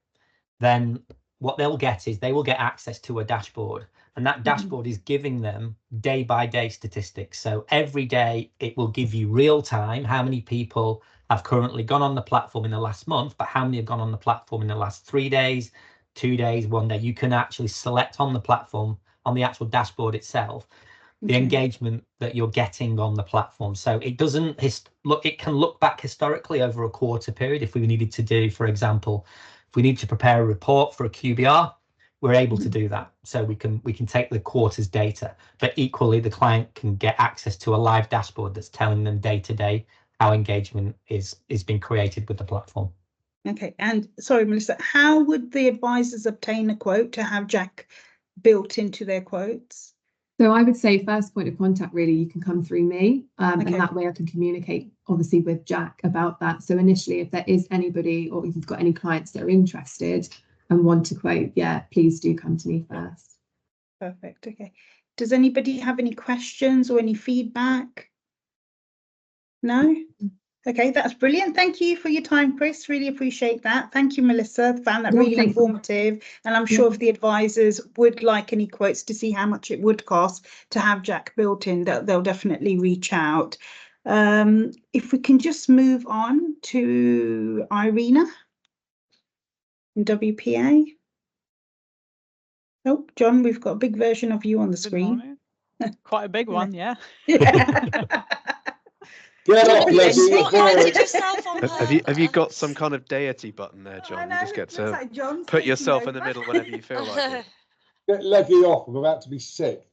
then what they'll get is they will get access to a dashboard, and that dashboard is giving them day by day statistics. So every day it will give you real time how many people have currently gone on the platform in the last month, but how many have gone on the platform in the last 3 days, 2 days, 1 day. You can actually select on the platform, on the actual dashboard itself, the engagement that you're getting on the platform. So it doesn't it can look back historically over a quarter period. If we needed to do, for example, if we need to prepare a report for a QBR, we're able to do that. So we can take the quarter's data, but equally the client can get access to a live dashboard that's telling them day to day how engagement is being created with the platform. Okay, and sorry, Melissa, how would the advisors obtain a quote to have Jaaq built into their quotes? So I would say first point of contact, really, you can come through me, and that way I can communicate obviously with Jaaq about that. So initially, if there is anybody or if you've got any clients that are interested and want to quote, yeah, please do come to me first. Perfect. Okay. Does anybody have any questions or any feedback? No? Okay, that's brilliant. Thank you for your time, Chris. Really appreciate that. Thank you, Melissa. Found that really informative. And I'm sure if the advisors would like any quotes to see how much it would cost to have Jaaq built in, they'll definitely reach out. If we can just move on to Irina from WPA. Oh, John, we've got a big version of you on the screen. Quite a big one, yeah. Get off, Have you got some kind of deity button there, John? You just get to like put yourself in the middle whenever you feel like it. Get Leggy off. I'm about to be sick.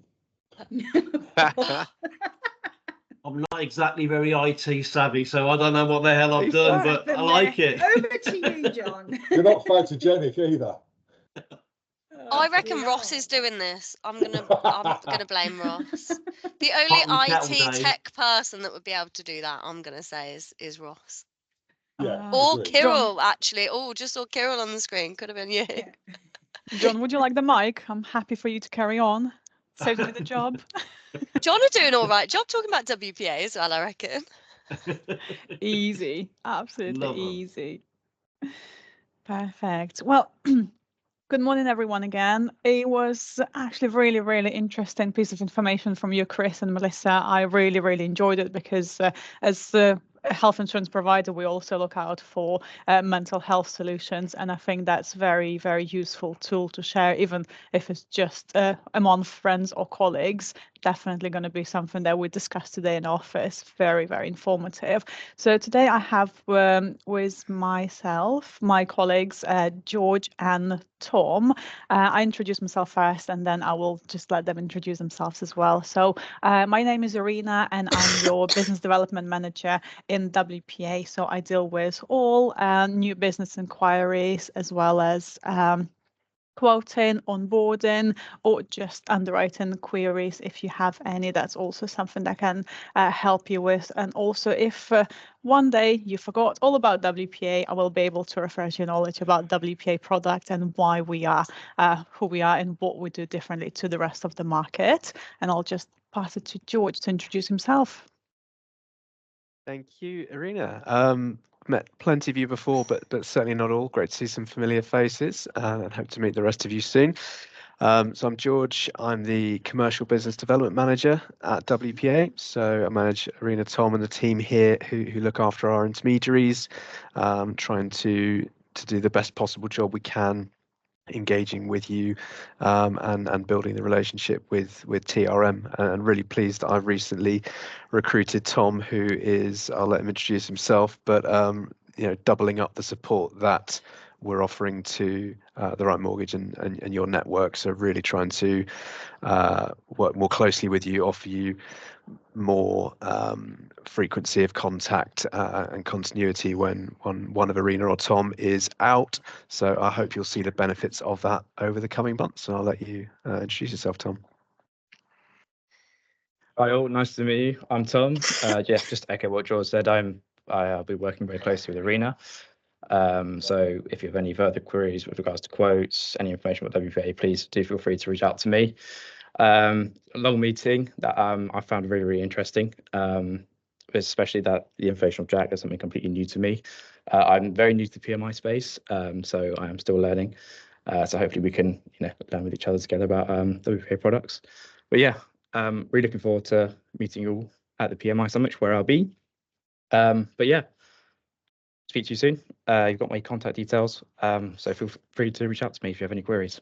I'm not exactly very IT savvy, so I don't know what the hell I've done, but I like it. Over to you, John. You're not photogenic either. I reckon Ross is doing this. I'm gonna blame Ross. The only IT tech person that would be able to do that, I'm gonna say, is Ross. Yeah. Or Kirill, actually. Oh, just saw Kirill on the screen. Could have been you. John, would you like the mic? I'm happy for you to carry on. Saves me the job. John are doing all right job talking about WPA as well, I reckon. Easy, absolutely easy. Perfect. Well, good morning, everyone, again. It was actually really, really interesting piece of information from you, Chris and Melissa. I really, really enjoyed it because as a health insurance provider, we also look out for mental health solutions. And I think that's very, very useful tool to share, even if it's just among friends or colleagues. Definitely going to be something that we discuss today in office. Very, very informative. So today I have with myself, my colleagues, George and Tom. I introduce myself first, and then I will just let them introduce themselves as well. So my name is Irina, and I'm your business development manager in WPA. So I deal with all new business inquiries as well as quoting, onboarding, or just underwriting queries. If you have any, that's also something that can help you with. And also, if one day you forgot all about WPA, I will be able to refresh your knowledge about WPA product and why we are who we are and what we do differently to the rest of the market. And I'll just pass it to George to introduce himself. Thank you, Irina. Met plenty of you before, but certainly not all. Great to see some familiar faces, and hope to meet the rest of you soon. So I'm George. I'm the Commercial Business Development Manager at WPA. So I manage Irina, Tom, and the team here who look after our intermediaries, trying to to do the best possible job we can engaging with you and building the relationship with TRM, and really pleased that I've recently recruited Tom, who is, I'll let him introduce himself, but doubling up the support that we're offering to the Right Mortgage and your network. So really trying to work more closely with you, offer you more frequency of contact and continuity when one of Irina or Tom is out. So I hope you'll see the benefits of that over the coming months. And I'll let you introduce yourself, Tom. Hi all, nice to meet you. I'm Tom. Just to echo what George said, I'll be working very closely with Irina. So if you have any further queries with regards to quotes, any information about WPA, please do feel free to reach out to me. A long meeting that I found really, really interesting, especially that the information of Jaaq is something completely new to me. I'm very new to the PMI space, so I am still learning. So hopefully we can learn with each other together about WPA products. But yeah, really looking forward to meeting you all at the PMI Summit where I'll be. But yeah, speak to you soon. You've got my contact details, so feel free to reach out to me if you have any queries.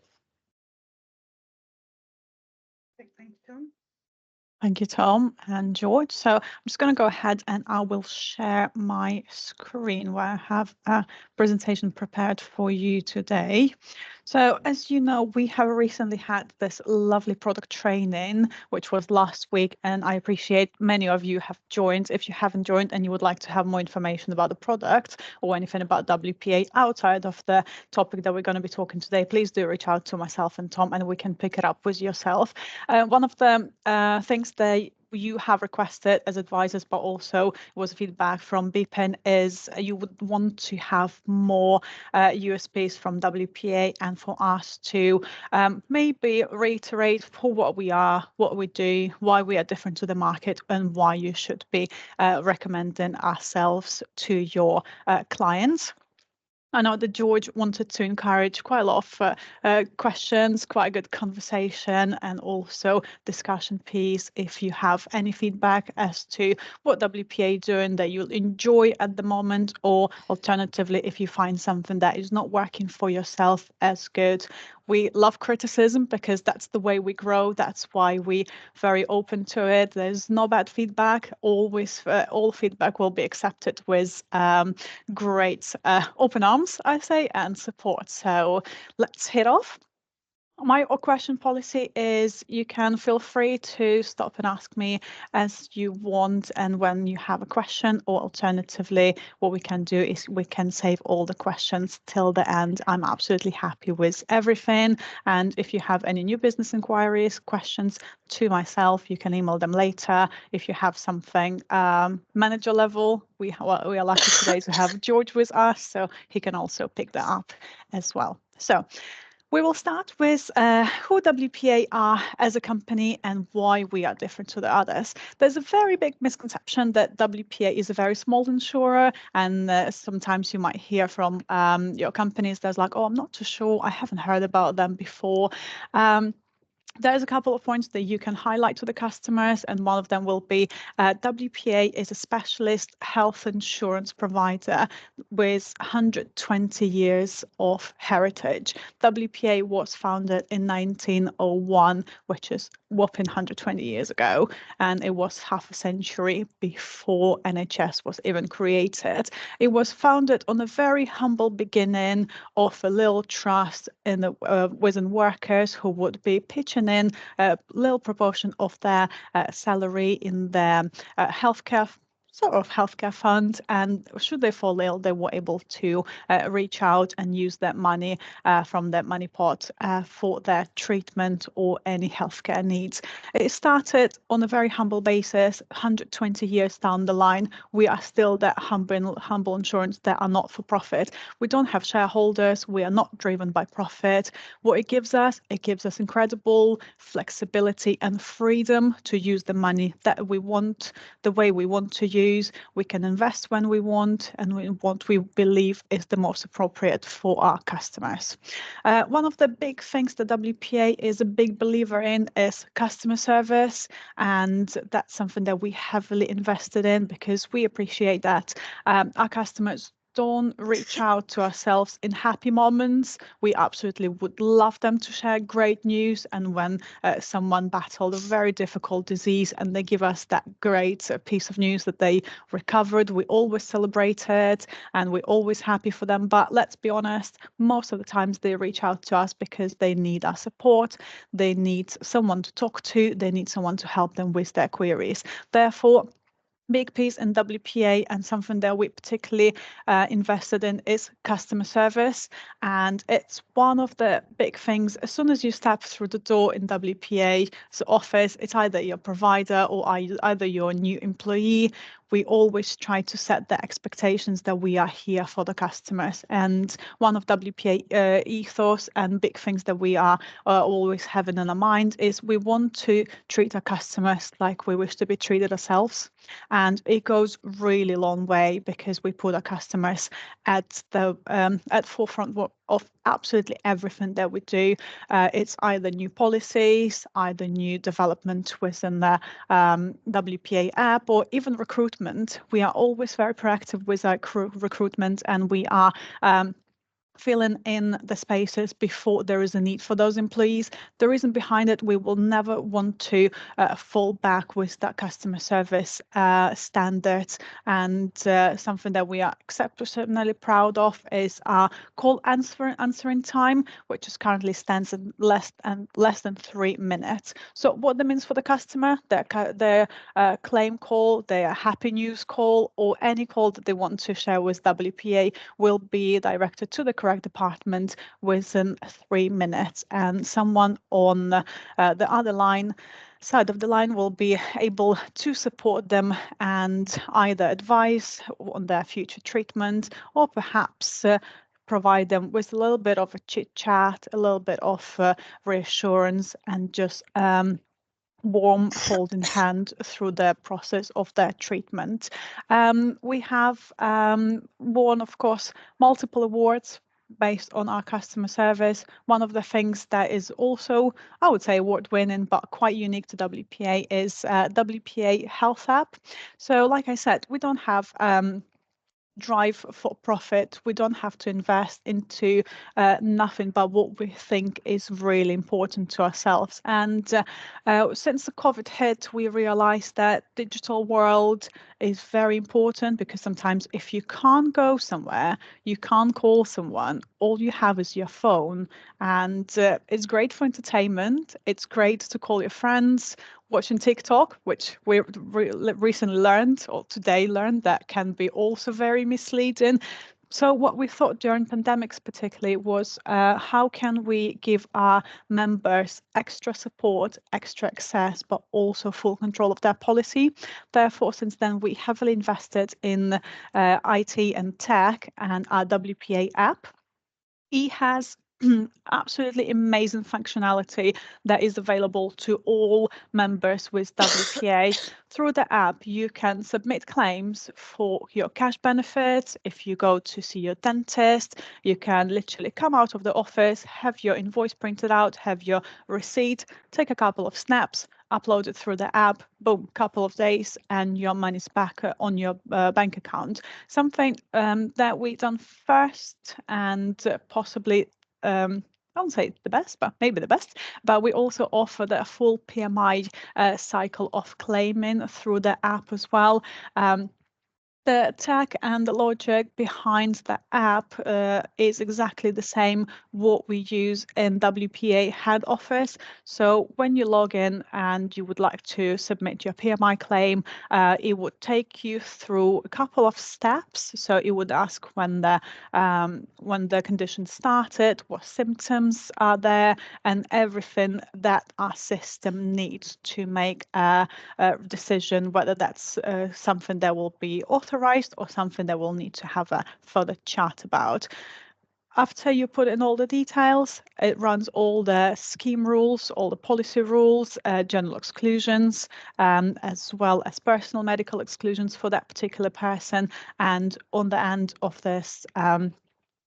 Thank you, Tom. Thank you, Tom and George. So I'm just going to go ahead and I will share my screen where I have a presentation prepared for you today. So as you know, we have recently had this lovely product training, which was last week, and I appreciate many of you have joined. If you haven't joined and you would like to have more information about the product or anything about WPA outside of the topic that we're going to be talking today, please do reach out to myself and Tom and we can pick it up with yourself. One of the things that you have requested as advisors, but also was feedback from BPIN, is you would want to have more USPs from WPA and for us to maybe reiterate for what we are, what we do, why we are different to the market, and why you should be recommending ourselves to your clients. I know that George wanted to encourage quite a lot of questions, quite a good conversation, and also discussion piece. If you have any feedback as to what WPA doing that you'll enjoy at the moment, or alternatively, if you find something that is not working for yourself as good. We love criticism because that's the way we grow. That's why we're very open to it. There's no bad feedback. Always, all feedback will be accepted with great open arms, I say, and support. So let's hit off. My question policy is you can feel free to stop and ask me as you want and when you have a question, or alternatively, what we can do is we can save all the questions till the end. I'm absolutely happy with everything. And if you have any new business inquiries, questions to myself, you can email them later. If you have something manager level, we are lucky today to have George with us, so he can also pick that up as well. So we will start with who WPA are as a company and why we are different to the others. There's a very big misconception that WPA is a very small insurer, and sometimes you might hear from your companies that's like, oh, I'm not too sure, I haven't heard about them before. There's a couple of points that you can highlight to the customers, and one of them will be WPA is a specialist health insurance provider with 120 years of heritage. WPA was founded in 1901, which is whopping 120 years ago, and it was half a century before NHS was even created. It was founded on a very humble beginning of a little trust within workers who would be pitching in a little proportion of their salary in their healthcare fund, and should they fall ill, they were able to reach out and use that money from that money pot for their treatment or any healthcare needs. It started on a very humble basis. 120 years down the line, we are still that humble insurance that are not for profit. We don't have shareholders. We are not driven by profit. What it gives us incredible flexibility and freedom to use the money that we want, the way we want to use. We can invest when we want and what we believe is the most appropriate for our customers. One of the big things that WPA is a big believer in is customer service, and that's something that we heavily invested in because we appreciate that our customers don't reach out to ourselves in happy moments. We absolutely would love them to share great news. And when someone battled a very difficult disease and they give us that great piece of news that they recovered, we always celebrate it and we're always happy for them. But let's be honest, most of the times they reach out to us because they need our support. They need someone to talk to. They need someone to help them with their queries. Therefore, big piece in WPA and something that we particularly invested in is customer service. And it's one of the big things. As soon as you step through the door in WPA's office, it's either your provider or either your new employee. We always try to set the expectations that we are here for the customers. And one of WPA ethos and big things that we are always having in our mind is we want to treat our customers like we wish to be treated ourselves. And it goes really long way because we put our customers at the forefront of absolutely everything that we do. It's either new policies, either new development within the WPA app, or even recruitment. We are always very proactive with our recruitment, and we are filling in the spaces before there is a need for those employees. The reason behind it, we will never want to fall back with that customer service standards. And something that we are exceptionally proud of is our call answering time, which is currently stands at less than 3 minutes. So what that means for the customer, their claim call, their happy news call, or any call that they want to share with WPA will be directed to the correct department within 3 minutes, and someone on the other side of the line will be able to support them and either advise on their future treatment or perhaps provide them with a little bit of a chit chat, a little bit of reassurance, and just warm holding hand through the process of their treatment. We have won, of course, multiple awards based on our customer service. One of the things that is also, I would say, award-winning but quite unique to WPA is WPA Health App. So like I said, we don't have drive for profit. We don't have to invest into nothing but what we think is really important to ourselves. And since the COVID hit, we realized that digital world is very important, because sometimes if you can't go somewhere, you can't call someone, all you have is your phone. And it's great for entertainment. It's great to call your friends, watching TikTok, which we recently learned, or today learned, that can be also very misleading. So what we thought during pandemics particularly was how can we give our members extra support, extra access, but also full control of their policy. Therefore, since then, we heavily invested in IT and tech and our WPA app. It has absolutely amazing functionality that is available to all members with WPA. Through the app, you can submit claims for your cash benefits. If you go to see your dentist, you can literally come out of the office, have your invoice printed out, have your receipt, take a couple of snaps, upload it through the app, boom, couple of days, and your money's back on your bank account. Something that we done first, and possibly I won't say the best, but maybe the best. But we also offer the full PMI cycle of claiming through the app as well. The tech and the logic behind the app is exactly the same what we use in WPA head office. So when you log in and you would like to submit your PMI claim, it would take you through a couple of steps. So it would ask when the condition started, what symptoms are there, and everything that our system needs to make a decision whether that's something that will be authorized or something that we'll need to have a further chat about. After you put in all the details, it runs all the scheme rules, all the policy rules, general exclusions, as well as personal medical exclusions for that particular person. And on the end of this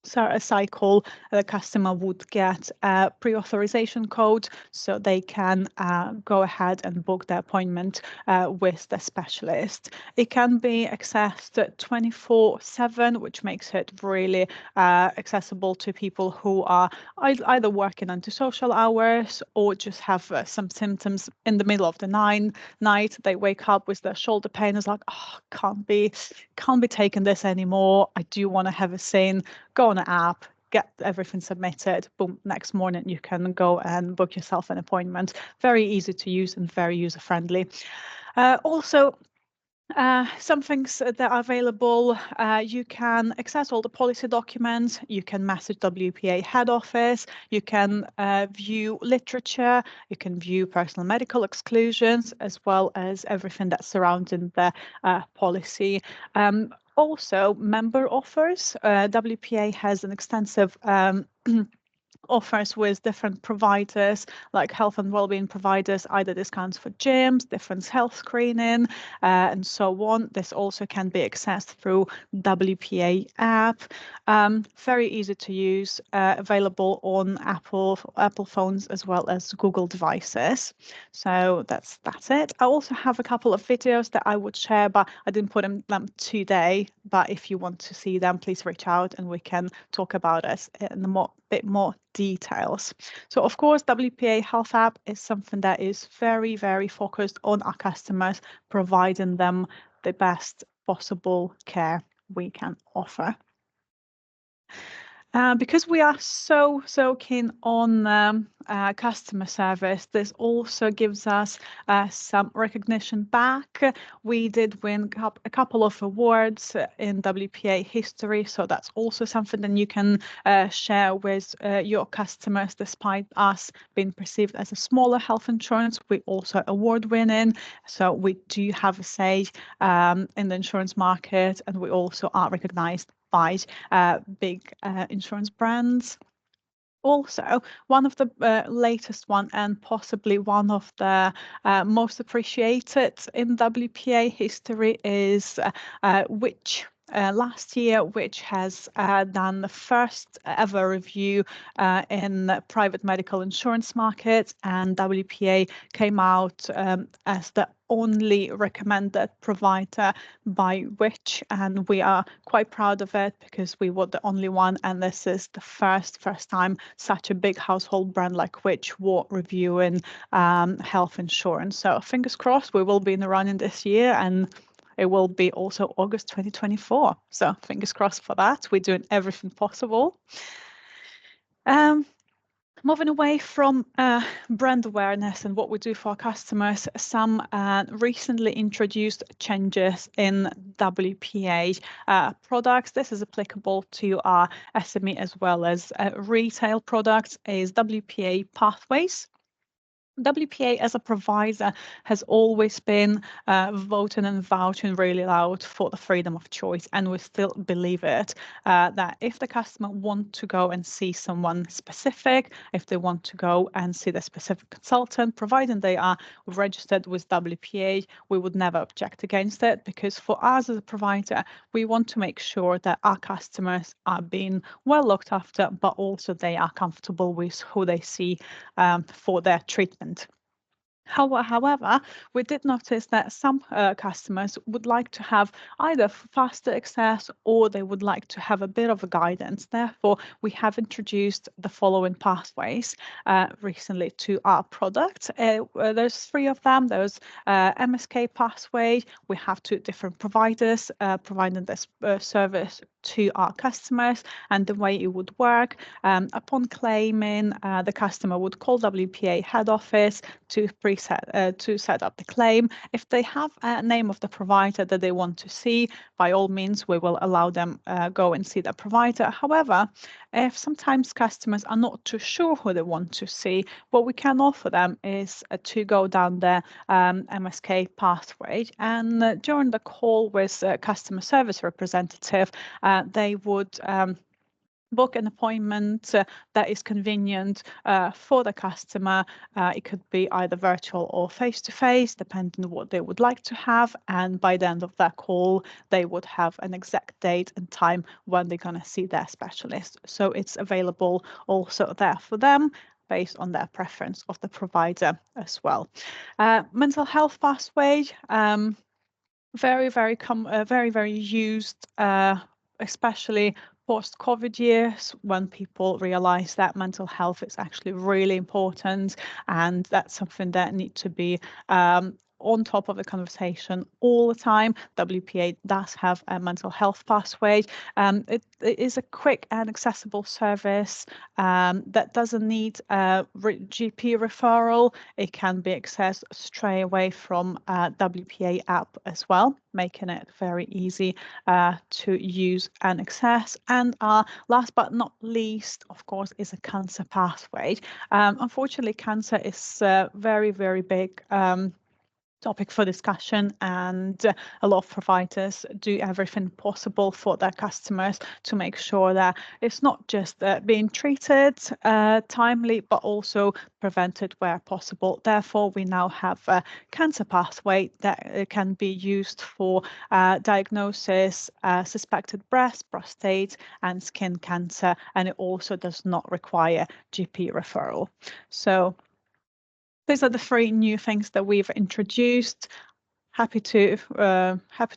cycle, the customer would get a pre-authorization code so they can go ahead and book the appointment with the specialist. It can be accessed 24/7, which makes it really accessible to people who are either working antisocial hours or just have some symptoms in the middle of the night. They wake up with their shoulder pain. It's like, oh, can't be taking this anymore. I do want to have a scene. Go on an app, get everything submitted, boom, next morning you can go and book yourself an appointment. Very easy to use and very user friendly. Also, some things that are available, you can access all the policy documents, you can message WPA head office, you can view literature, you can view personal medical exclusions, as well as everything that's surrounding the policy. Also, member offers. WPA has an extensive offers with different providers, like health and wellbeing providers, either discounts for gyms, different health screening, and so on. This also can be accessed through WPA app. Very easy to use, available on Apple phones as well as Google devices. So that's it. I also have a couple of videos that I would share, but I didn't put them today. But if you want to see them, please reach out and we can talk about it in a bit more details. So of course, WPA Health app is something that is very, very focused on our customers, providing them the best possible care we can offer. Because we are so keen on customer service, this also gives us some recognition back. We did win a couple of awards in WPA history, so that's also something that you can share with your customers. Despite us being perceived as a smaller health insurance, we also award winning, so we do have a say in the insurance market, and we also are recognized by big insurance brands. Also, one of the latest one and possibly one of the most appreciated in WPA history is which last year, which has done the first ever review in the private medical insurance market, and WPA came out as the only recommended provider by which, and we are quite proud of it because we were the only one, and this is the first time such a big household brand like which were reviewing health insurance. So fingers crossed we will be in the running this year, and it will be also August 2024. So fingers crossed for that. We're doing everything possible. Moving away from brand awareness and what we do for our customers, some recently introduced changes in WPA products. This is applicable to our SME as well as retail products, is WPA Pathways. WPA as a provider has always been voting and vouching really loud for the freedom of choice, and we still believe it, that if the customer want to go and see someone specific, if they want to go and see the specific consultant, providing they are registered with WPA, we would never object against it, because for us as a provider, we want to make sure that our customers are being well looked after, but also they are comfortable with who they see for their treatment. However, we did notice that some customers would like to have either faster access or they would like to have a bit of a guidance. Therefore, we have introduced the following pathways recently to our product. There's 3 of them. There's MSK pathway. We have 2 different providers providing this service to our customers, and the way it would work, upon claiming, the customer would call WPA head office to set up the claim. If they have a name of the provider that they want to see, by all means, we will allow them go and see the provider. However, if sometimes customers are not too sure who they want to see, what we can offer them is to go down the MSK pathway, and during the call with a customer service representative, they would book an appointment that is convenient for the customer. It could be either virtual or face-to-face, depending on what they would like to have. And by the end of that call, they would have an exact date and time when they're going to see their specialist. So it's available also there for them, based on their preference of the provider as well. Mental health pathway, very used, especially post-COVID years, when people realize that mental health is actually really important, and that's something that needs to be on top of the conversation all the time. WPA does have a mental health pathway. It is a quick and accessible service that doesn't need a GP referral. It can be accessed straight away from WPA app as well, making it very easy to use and access. And last but not least, of course, is a cancer pathway. Unfortunately, cancer is a very big topic for discussion, and a lot of providers do everything possible for their customers to make sure that it's not just being treated timely, but also prevented where possible. Therefore, we now have a cancer pathway that can be used for diagnosis, suspected breast, prostate, and skin cancer, and it also does not require GP referral. So these are the 3 new things that we've introduced. Happy to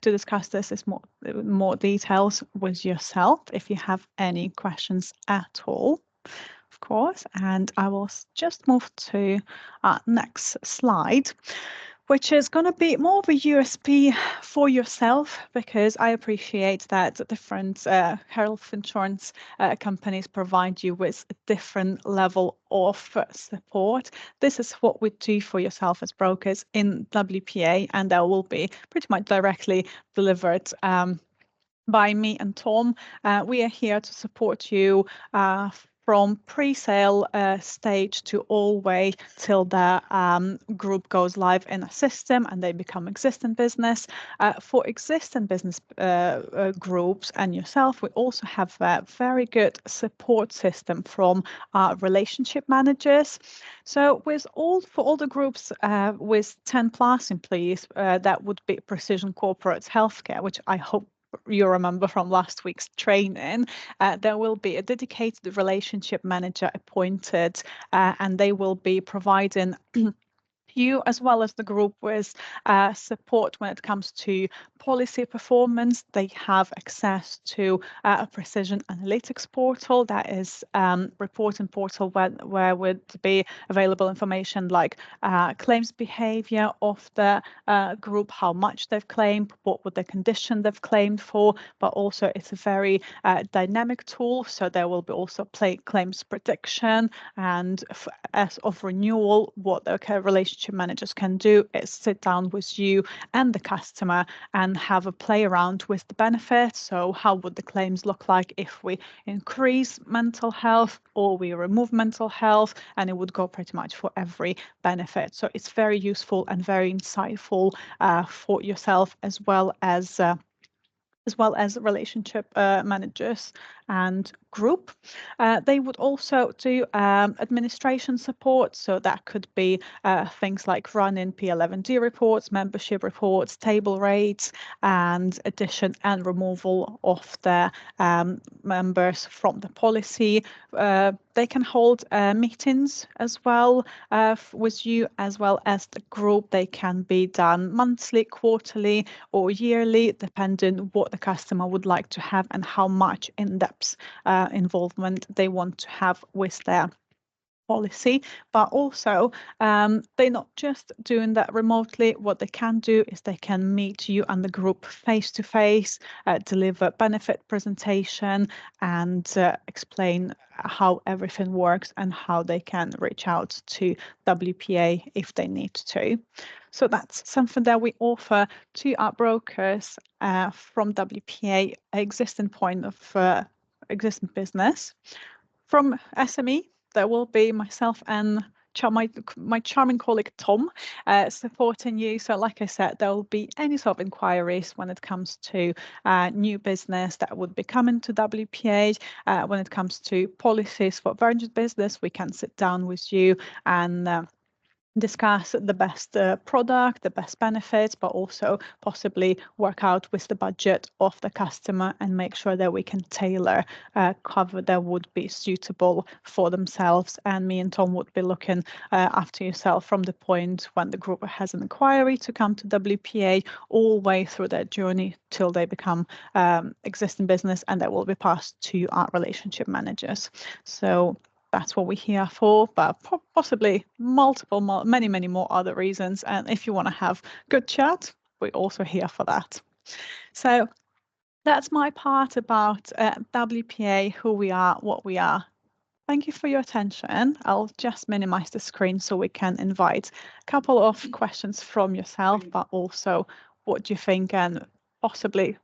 discuss this in more details with yourself if you have any questions at all, of course. And I will just move to our next slide, which is going to be more of a USP for yourself, because I appreciate that different health insurance companies provide you with a different level of support. This is what we do for yourself as brokers in WPA, and that will be pretty much directly delivered by me and Tom. We are here to support you from pre-sale stage to all the way till the group goes live in a system and they become existing business. For existing business groups and yourself, we also have a very good support system from our relationship managers. So for all the groups with 10+ employees, that would be Precision Corporate Healthcare, which I hope you remember from last week's training. There will be a dedicated relationship manager appointed, and they will be providing you as well as the group with support when it comes to policy performance. They have access to a precision analytics portal that is reporting portal where would be available information like claims behavior of the group, how much they've claimed, what would the condition they've claimed for, but also it's a very dynamic tool, so there will be also claims prediction, and as of renewal, what the relationship managers can do is sit down with you and the customer and have a play around with the benefits. So how would the claims look like if we increase mental health or we remove mental health, and it would go pretty much for every benefit. So it's very useful and very insightful for yourself as well as relationship managers and group. They would also do administration support, so that could be things like running P11D reports, membership reports, table rates, and addition and removal of the members from the policy. They can hold meetings as well with you as well as the group. They can be done monthly, quarterly, or yearly, depending what the customer would like to have and how much in-depth involvement they want to have with their policy. But also they're not just doing that remotely. What they can do is they can meet you and the group face to face, deliver benefit presentation, and explain how everything works and how they can reach out to WPA if they need to. So that's something that we offer to our brokers from WPA, existing point of existing business. From SME, there will be myself and my charming colleague Tom supporting you. So like I said, there will be any sort of inquiries when it comes to new business that would be coming to WPA. When it comes to policies for virgin business, we can sit down with you and discuss the best product, the best benefits, but also possibly work out with the budget of the customer and make sure that we can tailor cover that would be suitable for themselves. And me and Tom would be looking after yourself from the point when the group has an inquiry to come to WPA all the way through their journey till they become existing business, and that will be passed to our relationship managers. So that's what we're here for, but possibly many more other reasons. And if you want to have good chat, we're also here for that. So that's my part about WPA, who we are, what we are. Thank you for your attention. I'll just minimize the screen so we can invite a couple of questions from yourself, but also what do you think, and possibly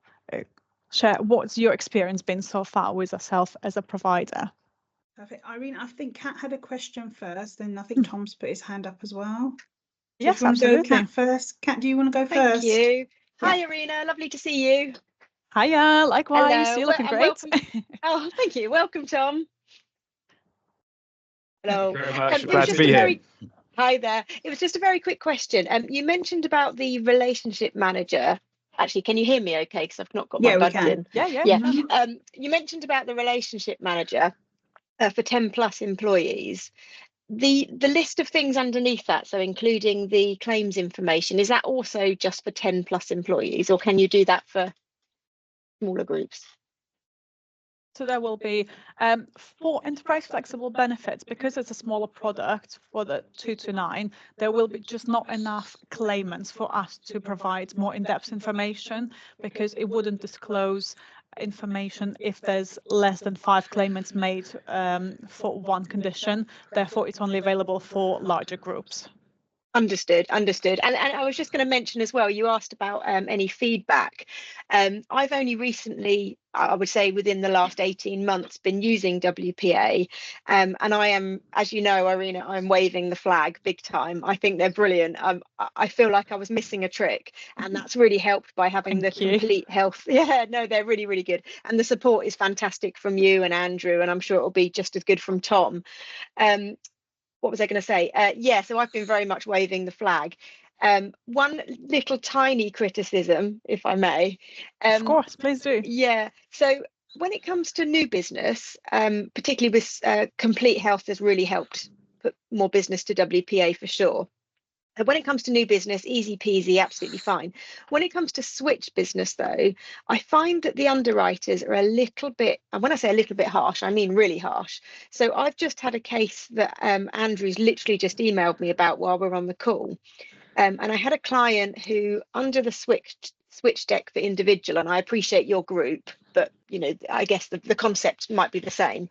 share what's your experience been so far with yourself as a provider. Perfect. Irene, I think Kat had a question first, and I think Tom's put his hand up as well. Yes, Do you want to absolutely. go, Kat, first? Kat, do you want to go first? Thank you. Hi, Irina. Lovely to see you. Hiya, likewise. Hello. You're looking great. Welcome. Oh, thank you. Welcome, Tom. Hello. Thank you very much. It was Glad to just be a here. very Hi there. It was just a very quick question. You mentioned about the relationship manager. Actually, can you hear me okay? Because I've not got my buds in. Yeah. You mentioned about the relationship manager for 10 plus employees. The list of things underneath that, so including the claims information, is that also just for 10 plus employees, or can you do that for smaller groups? So there will be for enterprise flexible benefits, because it's a smaller product for the 2 to 9, there will be just not enough claimants for us to provide more in-depth information, because it wouldn't disclose information if there's less than 5 claimants made for one condition. Therefore, it's only available for larger groups. Understood. And I was just going to mention as well, you asked about any feedback. I've only recently, I would say within the last 18 months, been using WPA, and I am, as you know, Irina, I'm waving the flag big time. I think they're brilliant. I feel like I was missing a trick, and that's really helped by having the complete health. Yeah, no, they're really, really good. And the support is fantastic from you and Andrew, and I'm sure it'll be just as good from Tom. What was I going to say? Yeah, so I've been very much waving the flag. One little tiny criticism, if I may. Of course, please do. Yeah, so when it comes to new business, particularly with Complete Health has really helped put more business to WPA for sure. When it comes to new business, easy peasy, absolutely fine. When it comes to switch business, though, I find that the underwriters are a little bit, and when I say a little bit harsh, I mean really harsh. So I've just had a case that Andrew's literally just emailed me about while we're on the call. And I had a client who, under the switch deck for individual, and I appreciate your group, but you know, I guess the concept might be the same.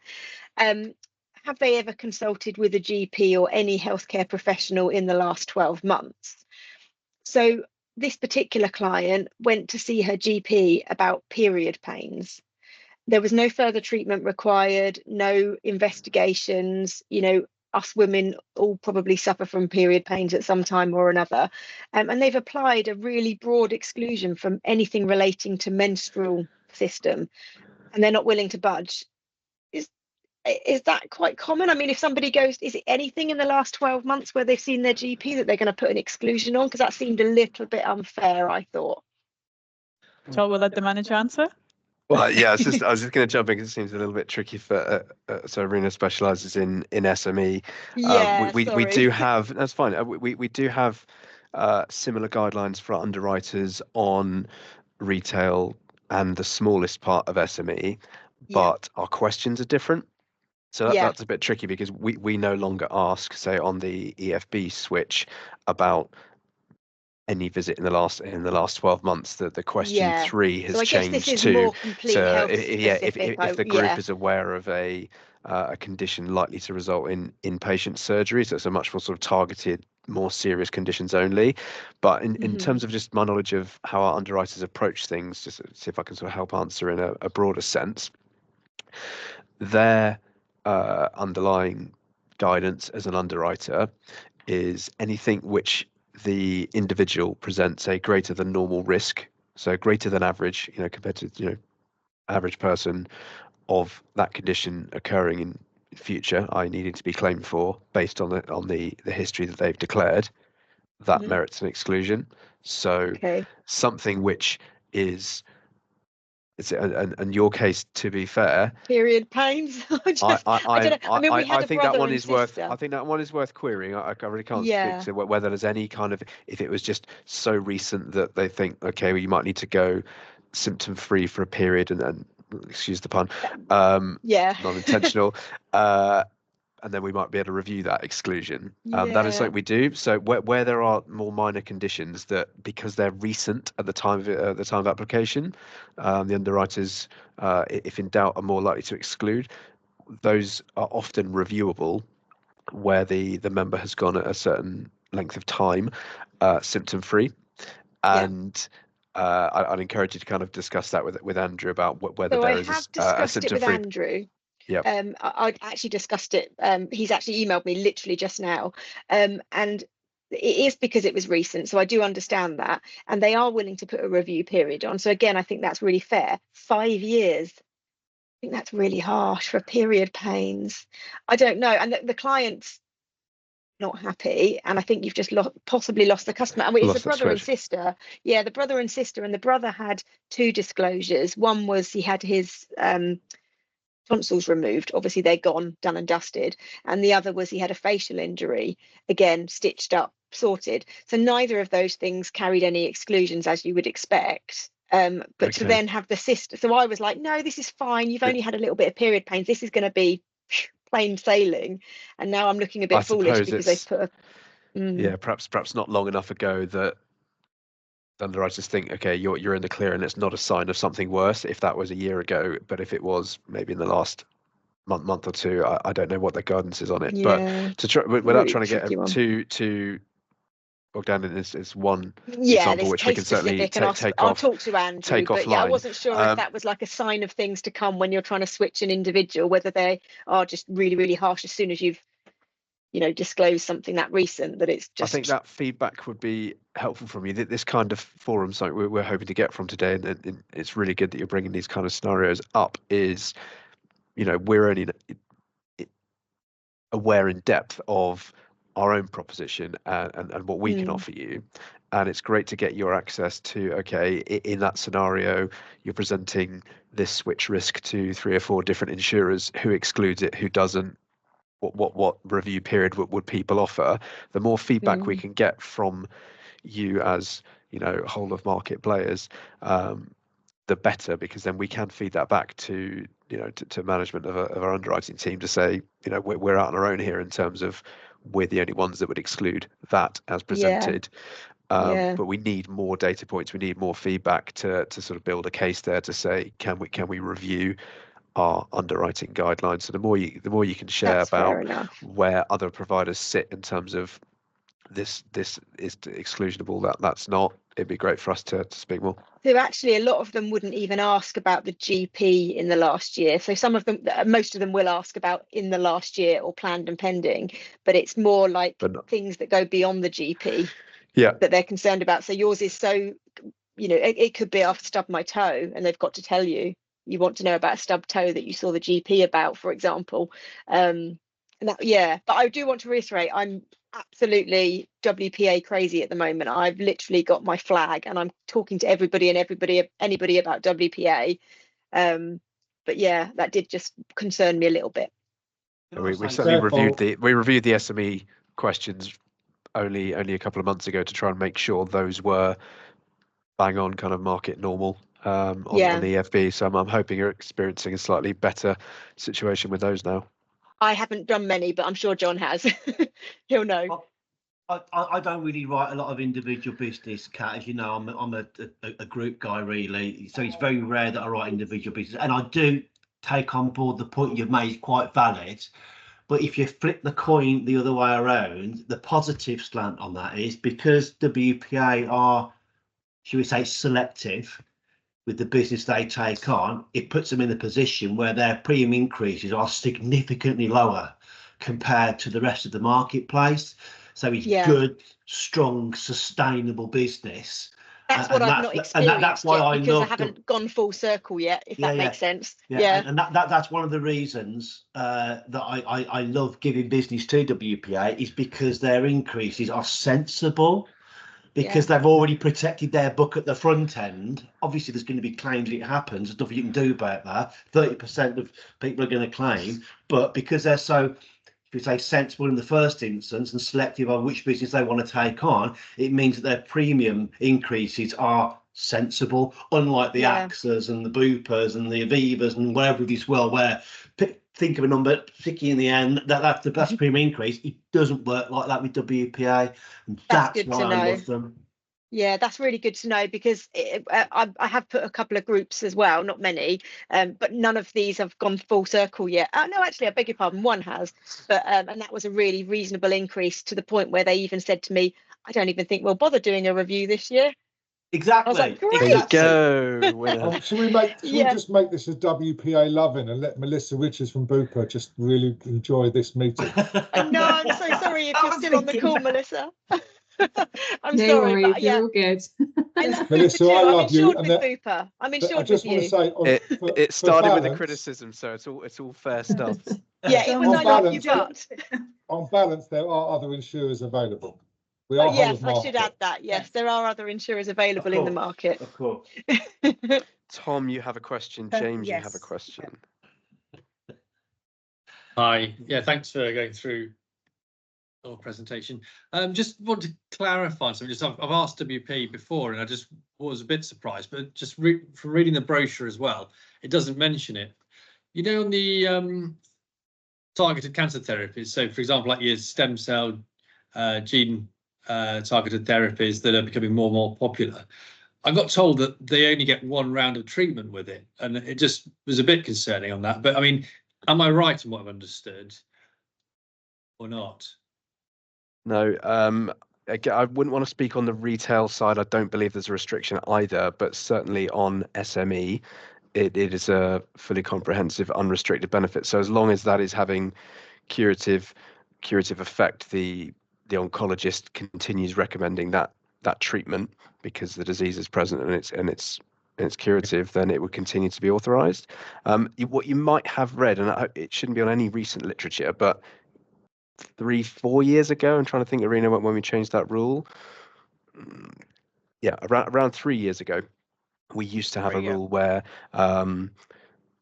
Have they ever consulted with a GP or any healthcare professional in the last 12 months? So this particular client went to see her GP about period pains. There was no further treatment required, no investigations. You know, us women all probably suffer from period pains at some time or another. And they've applied a really broad exclusion from anything relating to menstrual system, and they're not willing to budge. Is that quite common? I mean, if somebody goes, is it anything in the last 12 months where they've seen their GP that they're going to put an exclusion on? Because that seemed a little bit unfair, I thought. So we'll let the manager answer. Well, yeah, I was just going to jump in because it seems a little bit tricky for. So Irina specialises in SME. Yeah, we do have. That's fine. We do have similar guidelines for our underwriters on retail and the smallest part of SME, but our questions are different. So that's a bit tricky because we no longer ask, say, on the EFB switch about any visit in the last 12 months. The question 3 has changed to if the group is aware of a condition likely to result in inpatient surgery, so it's a much more sort of targeted, more serious conditions only. But in terms of just my knowledge of how our underwriters approach things, just to see if I can sort of help answer in a broader sense, their underlying guidance as an underwriter is anything which the individual presents a greater than normal risk, so greater than average, compared to, average person, of that condition occurring in future, I needing to be claimed for based on the history that they've declared, that merits an exclusion. So something which is, and your case, to be fair, period pains. I don't know. I mean, we had a think that brother one and is worth. sister. I think that one is worth querying. I really can't Yeah. speak to whether there's any kind of, if it was just so recent that they think, okay, well, you might need to go symptom free for a period, and excuse the pun, non-intentional, and then we might be able to review that exclusion. That is something we do. So where there are more minor conditions that, because they're recent at the time of application, the underwriters, if in doubt, are more likely to exclude. Those are often reviewable where the member has gone at a certain length of time symptom free, and I'd encourage you to kind of discuss that with Andrew about whether there is a symptom free. Andrew. Yeah. I actually discussed it. He's actually emailed me literally just now, and it is because it was recent, so I do understand that, and they are willing to put a review period on. So again, I think that's really fair. 5 years. I think that's really harsh for period pains. I don't know, and the client's not happy, and I think you've just possibly lost the customer. And it's a brother and sister. Yeah, the brother and sister, and the brother had 2 disclosures. One was he had his tonsils removed, obviously they're gone, done and dusted, and the other was he had a facial injury, again stitched up, sorted. So neither of those things carried any exclusions, as you would expect. But to then have the sister, so I was like, no, this is fine, you've only had a little bit of period pains, this is going to be plain sailing. And now I'm looking a bit foolish because they've put yeah, perhaps not long enough ago that underwriters think, okay, you're in the clear, and it's not a sign of something worse if that was a year ago. But if it was maybe in the last month or two, I don't know what their guidance is on it. But to try, without really trying to get one. too bogged down in this, is one example example which we can certainly I'll talk to Andrew, take but offline. I wasn't sure if that was like a sign of things to come when you're trying to switch an individual, whether they are just really, really harsh as soon as you've disclose something that recent, that it's just. I think that feedback would be helpful from you. This kind of forum, something we're hoping to get from today, and it's really good that you're bringing these kind of scenarios up, is, we're only aware in depth of our own proposition and what we can offer you. And it's great to get your access to, okay, in that scenario, you're presenting this switch risk to 3 or 4 different insurers. Who excludes it? Who doesn't? What review period would people offer? The more feedback we can get from you as whole of market players, the better, because then we can feed that back to to management of our underwriting team to say, we're out on our own here in terms of we're the only ones that would exclude that as presented. But we need more data points, we need more feedback to sort of build a case there to say, can we review our underwriting guidelines? So the more you can share about where other providers sit in terms of this is exclusionable, that's not, it'd be great for us to speak more. So actually a lot of them wouldn't even ask about the GP in the last year. So some of them, most of them will ask about in the last year or planned and pending, but it's more like things that go beyond the GP that they're concerned about. So yours is so, it could be, I've stubbed my toe, and they've got to tell you. You want to know about a stubbed toe that you saw the GP about, for example. But I do want to reiterate, I'm absolutely WPA crazy at the moment. I've literally got my flag, and I'm talking to anybody about WPA. But yeah, that did just concern me a little bit. We certainly reviewed the SME questions only a couple of months ago to try and make sure those were bang on kind of market normal on the EFB. So I'm hoping you're experiencing a slightly better situation with those now. I haven't done many, but I'm sure John has. He'll know. I don't really write a lot of individual business, Kat. As you know, I'm a group guy, really. So it's very rare that I write individual business. And I do take on board the point you've made is quite valid. But if you flip the coin the other way around, the positive slant on that is because WPA are, should we say, selective with the business they take on, it puts them in a position where their premium increases are significantly lower compared to the rest of the marketplace. So he's good, strong, sustainable business. That's what I've not experienced that's why I because I love haven't gone full circle yet, if that makes sense. And that's one of the reasons that I love giving business to WPA, is because their increases are sensible, because they've already protected their book at the front end. Obviously, there's going to be claims it happens, there's nothing you can do about that. 30% of people are going to claim, but because they're so, if you say, sensible in the first instance and selective on which business they want to take on, it means that their premium increases are sensible, unlike the AXAs and the Bupas and the Avivas and wherever this world, where think of a number, particularly in the end, that's the best premium increase. It doesn't work like that with WPA, and that's why I love them. Yeah, that's really good to know, because I have put a couple of groups as well, not many, but none of these have gone full circle yet. Oh, no, actually, I beg your pardon, one has, but and that was a really reasonable increase, to the point where they even said to me, I don't even think we'll bother doing a review this year. Exactly. I was like, great. There you go. Should we just make this a WPA loving and let Melissa Richards from Bupa just really enjoy this meeting? No, I'm so sorry if you're still on the call, Melissa. I'm no sorry, worries, but you're all good. I love Melissa, Bupa I too. love I'm insured you. with Bupa. I'm insured I just with want to you. say, It started with the balance, criticism, so it's all fair stuff. Yeah, it was I love you, but on balance, there are other insurers available. We oh, are yes, whole of I should market. add that. Yes, there are other insurers available in the market. Of course. Tom, you have a question. James, you have a question. Hi. Yeah, thanks for going through our presentation. Just want to clarify something. I've asked WP before, and I just was a bit surprised, but just from reading the brochure as well, it doesn't mention it. You know, on the targeted cancer therapies, so for example, like your stem cell gene targeted therapies that are becoming more and more popular, I got told that they only get one round of treatment with it, and it just was a bit concerning on that. But I mean, am I right in what I've understood or not? No, again, I wouldn't want to speak on the retail side. I don't believe there's a restriction either, but certainly on SME, it is a fully comprehensive, unrestricted benefit. So as long as that is having curative effect, the oncologist continues recommending that treatment because the disease is present and it's curative, then it would continue to be authorized. What you might have read, and it shouldn't be on any recent literature, but 3-4 years ago, I'm trying to think, Irina, when we changed that rule. Yeah, around 3 years ago, we used to have a rule where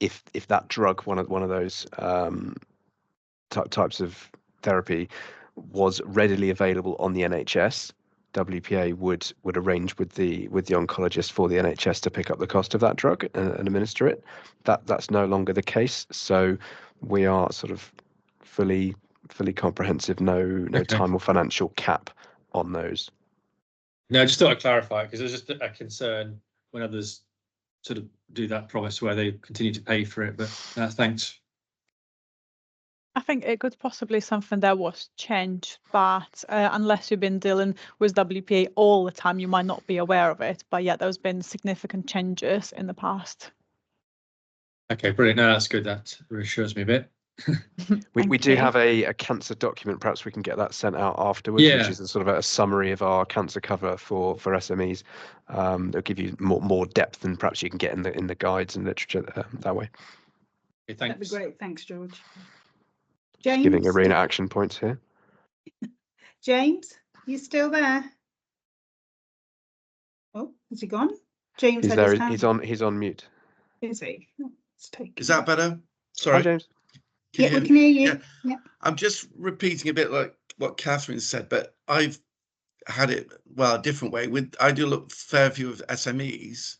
if that drug, one of those types of therapy, was readily available on the NHS, WPA would arrange with the oncologist for the NHS to pick up the cost of that drug and administer it. That's no longer the case. So we are sort of fully comprehensive, no time or financial cap on those. No, I just thought I'd clarify, because there's just a concern when others sort of do that promise where they continue to pay for it. But thanks. I think it could possibly something that was changed, but unless you've been dealing with WPA all the time, you might not be aware of it. But yeah, there's been significant changes in the past. Okay, brilliant. No, that's good. That reassures me a bit. We do have a cancer document. Perhaps we can get that sent out afterwards, which is a sort of a summary of our cancer cover for SMEs. They'll give you more depth than perhaps you can get in the guides and literature that way. Okay, thanks. That'd be great. Thanks, George. Just James, giving Irina action points here. James, you still there? Oh, has he gone? James He's had there. his hand. He's on mute. Is he? Is that better? Sorry. Hi, James. Can Yeah, we can hear you. Yeah. Yeah. I'm just repeating a bit like what Catherine said, but I've had it, well, a different way. I do a fair few of SMEs,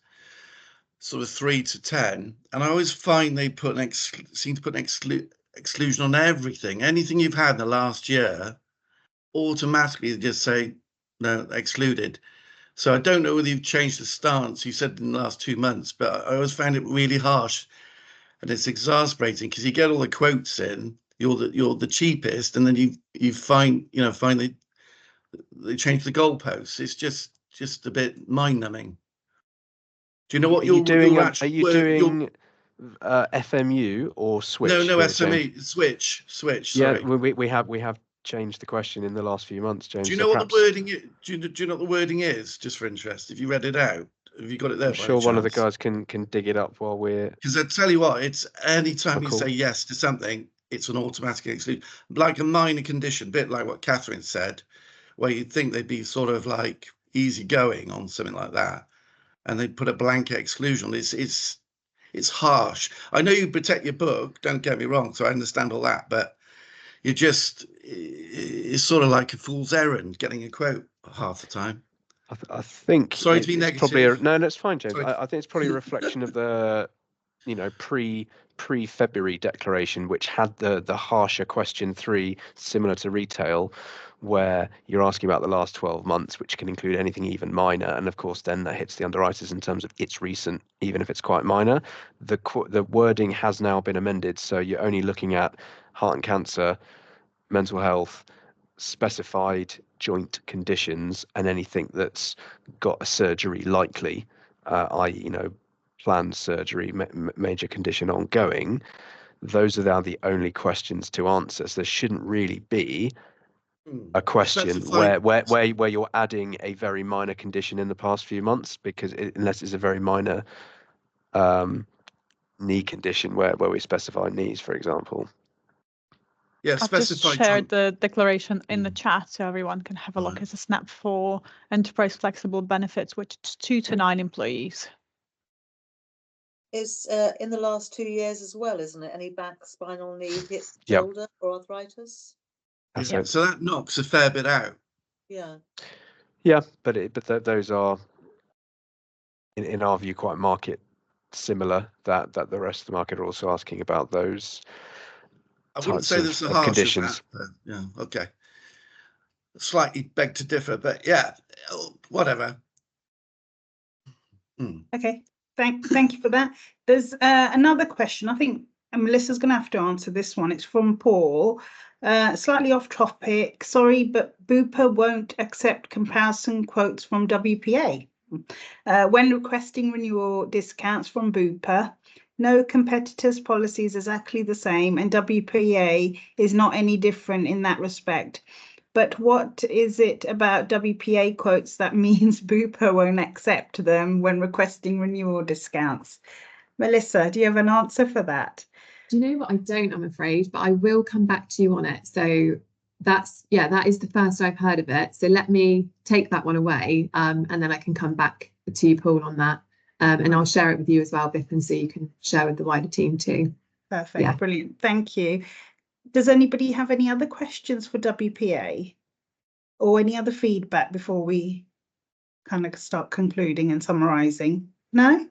sort of 3 to 10, and I always find they seem to put an exclusion on everything. Anything you've had in the last year, automatically they just say, no, excluded. So I don't know whether you've changed the stance, you said in the last 2 months, but I always found it really harsh. And it's exasperating because you get all the quotes in, you're the cheapest, and then you find they change the goalposts. It's just a bit mind numbing. Do you know what you're doing? FMU or switch? No, here, SME, James? switch. Yeah, Sorry. we have changed the question in the last few months, James. Do you so know what perhaps, the wording is? Do you know what the wording is? Just for interest, have you read it out? Have you got it there? I'm sure one of the guys can dig it up while we're. Because I tell you what, it's any time you cool. say yes to something, it's an automatic exclusion, like a minor condition, bit like what Catherine said, where you'd think they'd be sort of like easygoing on something like that, and they put a blanket exclusion. It's harsh. I know you protect your book, don't get me wrong, so I understand all that, but it's sort of like a fool's errand getting a quote half the time. I think. Sorry to be negative. Probably no, that's fine, James. I think it's probably a reflection of the, pre-February declaration, which had the harsher question 3, similar to retail, where you're asking about the last 12 months, which can include anything even minor, and of course then that hits the underwriters in terms of it's recent, even if it's quite minor. The wording has now been amended, so you're only looking at heart and cancer, mental health, specified joint conditions, and anything that's got a surgery likely, i.e., planned surgery, major condition ongoing. Those are now the only questions to answer. So there shouldn't really be a question where you're adding a very minor condition in the past few months, because unless it's a very minor knee condition where we specify knees, for example. Yeah, I've just shared the declaration in the chat so everyone can have a look. It's a snap for enterprise flexible benefits, which is 2 to 9 employees. Is in the last 2 years as well, isn't it? Any back, spinal, knee, hip, shoulder, or arthritis? Yeah, so that knocks a fair bit out. Yeah. Yeah, but those are, in our view, quite market similar. That the rest of the market are also asking about those. I wouldn't say there's a harsh conditions. Yeah, okay. Slightly beg to differ, but yeah, whatever. Okay, thank you for that. There's another question. I think Melissa's going to have to answer this one. It's from Paul. Slightly off topic. Sorry, but Bupa won't accept comparison quotes from WPA. When requesting renewal discounts from Bupa, no competitors' policy is exactly the same, and WPA is not any different in that respect. But what is it about WPA quotes that means Bupa won't accept them when requesting renewal discounts? Melissa, do you have an answer for that? Do you know what? I don't, I'm afraid, but I will come back to you on it. So that is the first I've heard of it. So let me take that one away, and then I can come back to you, Paul, on that. And I'll share it with you as well, Bipin, so you can share with the wider team too. Perfect, yeah. Brilliant, thank you. Does anybody have any other questions for WPA or any other feedback before we kind of start concluding and summarising? No?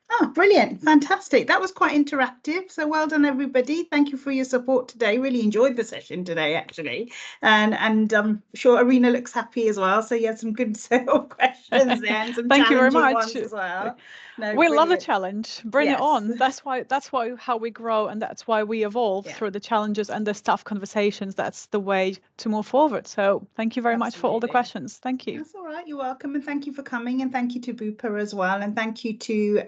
Oh, brilliant. Fantastic. That was quite interactive. So well done, everybody. Thank you for your support today. Really enjoyed the session today, actually. And I'm sure Irina looks happy as well. So you had some good set of questions there and some Thank you very much. ones as well. No, we love a challenge. Bring it on. That's why how we grow, and that's why we evolve through the challenges and the tough conversations. That's the way to move forward. So thank you very much for all the questions. Thank you. That's all right. You're welcome, and thank you for coming, and thank you to Bupa as well, and thank you to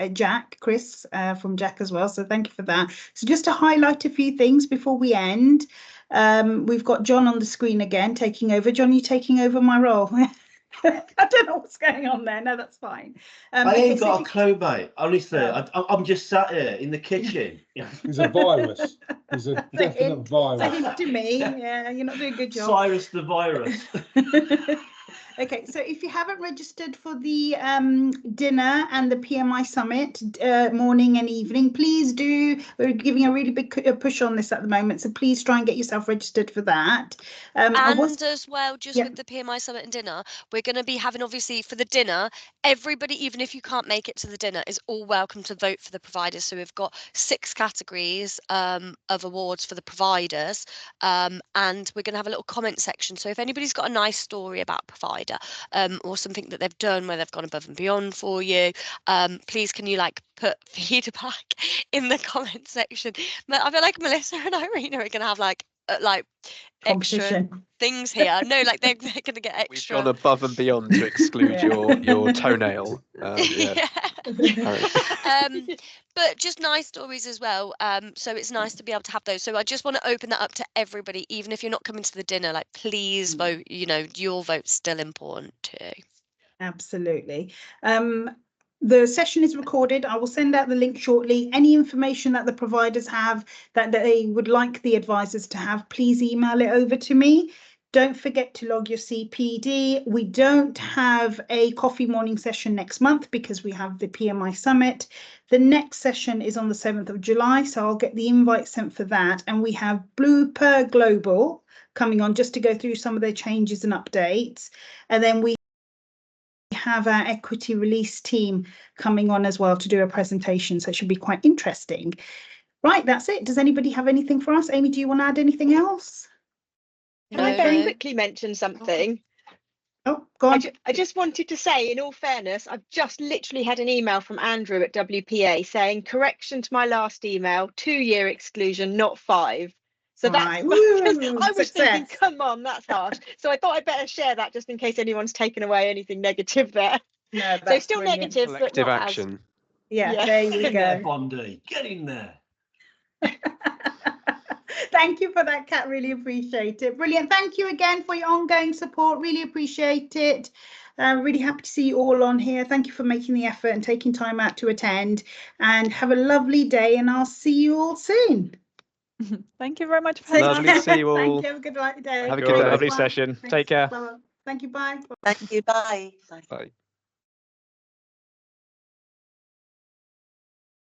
Chris from Jaaq as well. So thank you for that. So just to highlight a few things before we end, we've got John on the screen again taking over. John, you taking over my role? I don't know what's going on there. No, that's fine. I ain't got a clue, mate. Honestly, I'm just sat here in the kitchen. He's a virus. He's a definite virus. It's a hint to me. Yeah, you're not doing a good job. Cyrus the virus. Okay, so if you haven't registered for the dinner and the PMI summit morning and evening, please do. We're giving a really big push on this at the moment, so please try and get yourself registered for that. And as well, just with the PMI summit and dinner, we're going to be having, obviously, for the dinner, everybody, even if you can't make it to the dinner, is all welcome to vote for the providers. So we've got 6 categories of awards for the providers, and we're going to have a little comment section. So if anybody's got a nice story about a provider, or something that they've done where they've gone above and beyond for you, please can you put feedback in the comment section. I feel like Melissa and Irina are going to have like extra things here. No, like they're going to get We've extra. gone above and beyond to exclude your toenail. Yeah. But just nice stories as well. So it's nice to be able to have those. So I just want to open that up to everybody, even if you're not coming to the dinner, like please vote. You know, your vote's still important too. Absolutely. The session is recorded. I will send out the link shortly. Any information that the providers have that they would like the advisors to have, please email it over to me. Don't forget to log your CPD. We don't have a coffee morning session next month because we have the PMI summit. The next session is on the 7th of July, so I'll get the invite sent for that. And we have Bupa Global coming on just to go through some of their changes and updates. And then we have our equity release team coming on as well to do a presentation, so it should be quite interesting. Right, that's it. Does anybody have anything for us? Amy, do you want to add anything else? Can I very quickly mention something? Oh, go on. I just wanted to say, in all fairness, I've just literally had an email from Andrew at WPA saying, correction to my last email, 2-year exclusion, not 5. So that's, right. Woo, I was thinking, come on, that's harsh. So I thought I'd better share that just in case anyone's taken away anything negative there. No, so still brilliant. negative, but Collective not action. as. Yeah, there you Get in go. there, Bondi. Get in there. Thank you for that, Kat. Really appreciate it. Brilliant. Thank you again for your ongoing support. Really appreciate it. Really happy to see you all on here. Thank you for making the effort and taking time out to attend. And have a lovely day. And I'll see you all soon. Thank you very much for Lovely to see you all. Thank you. Have a good day. Have a good day. Lovely session. Thanks. Take care. Bye. Thank you. Bye. Thank you. Bye. Bye.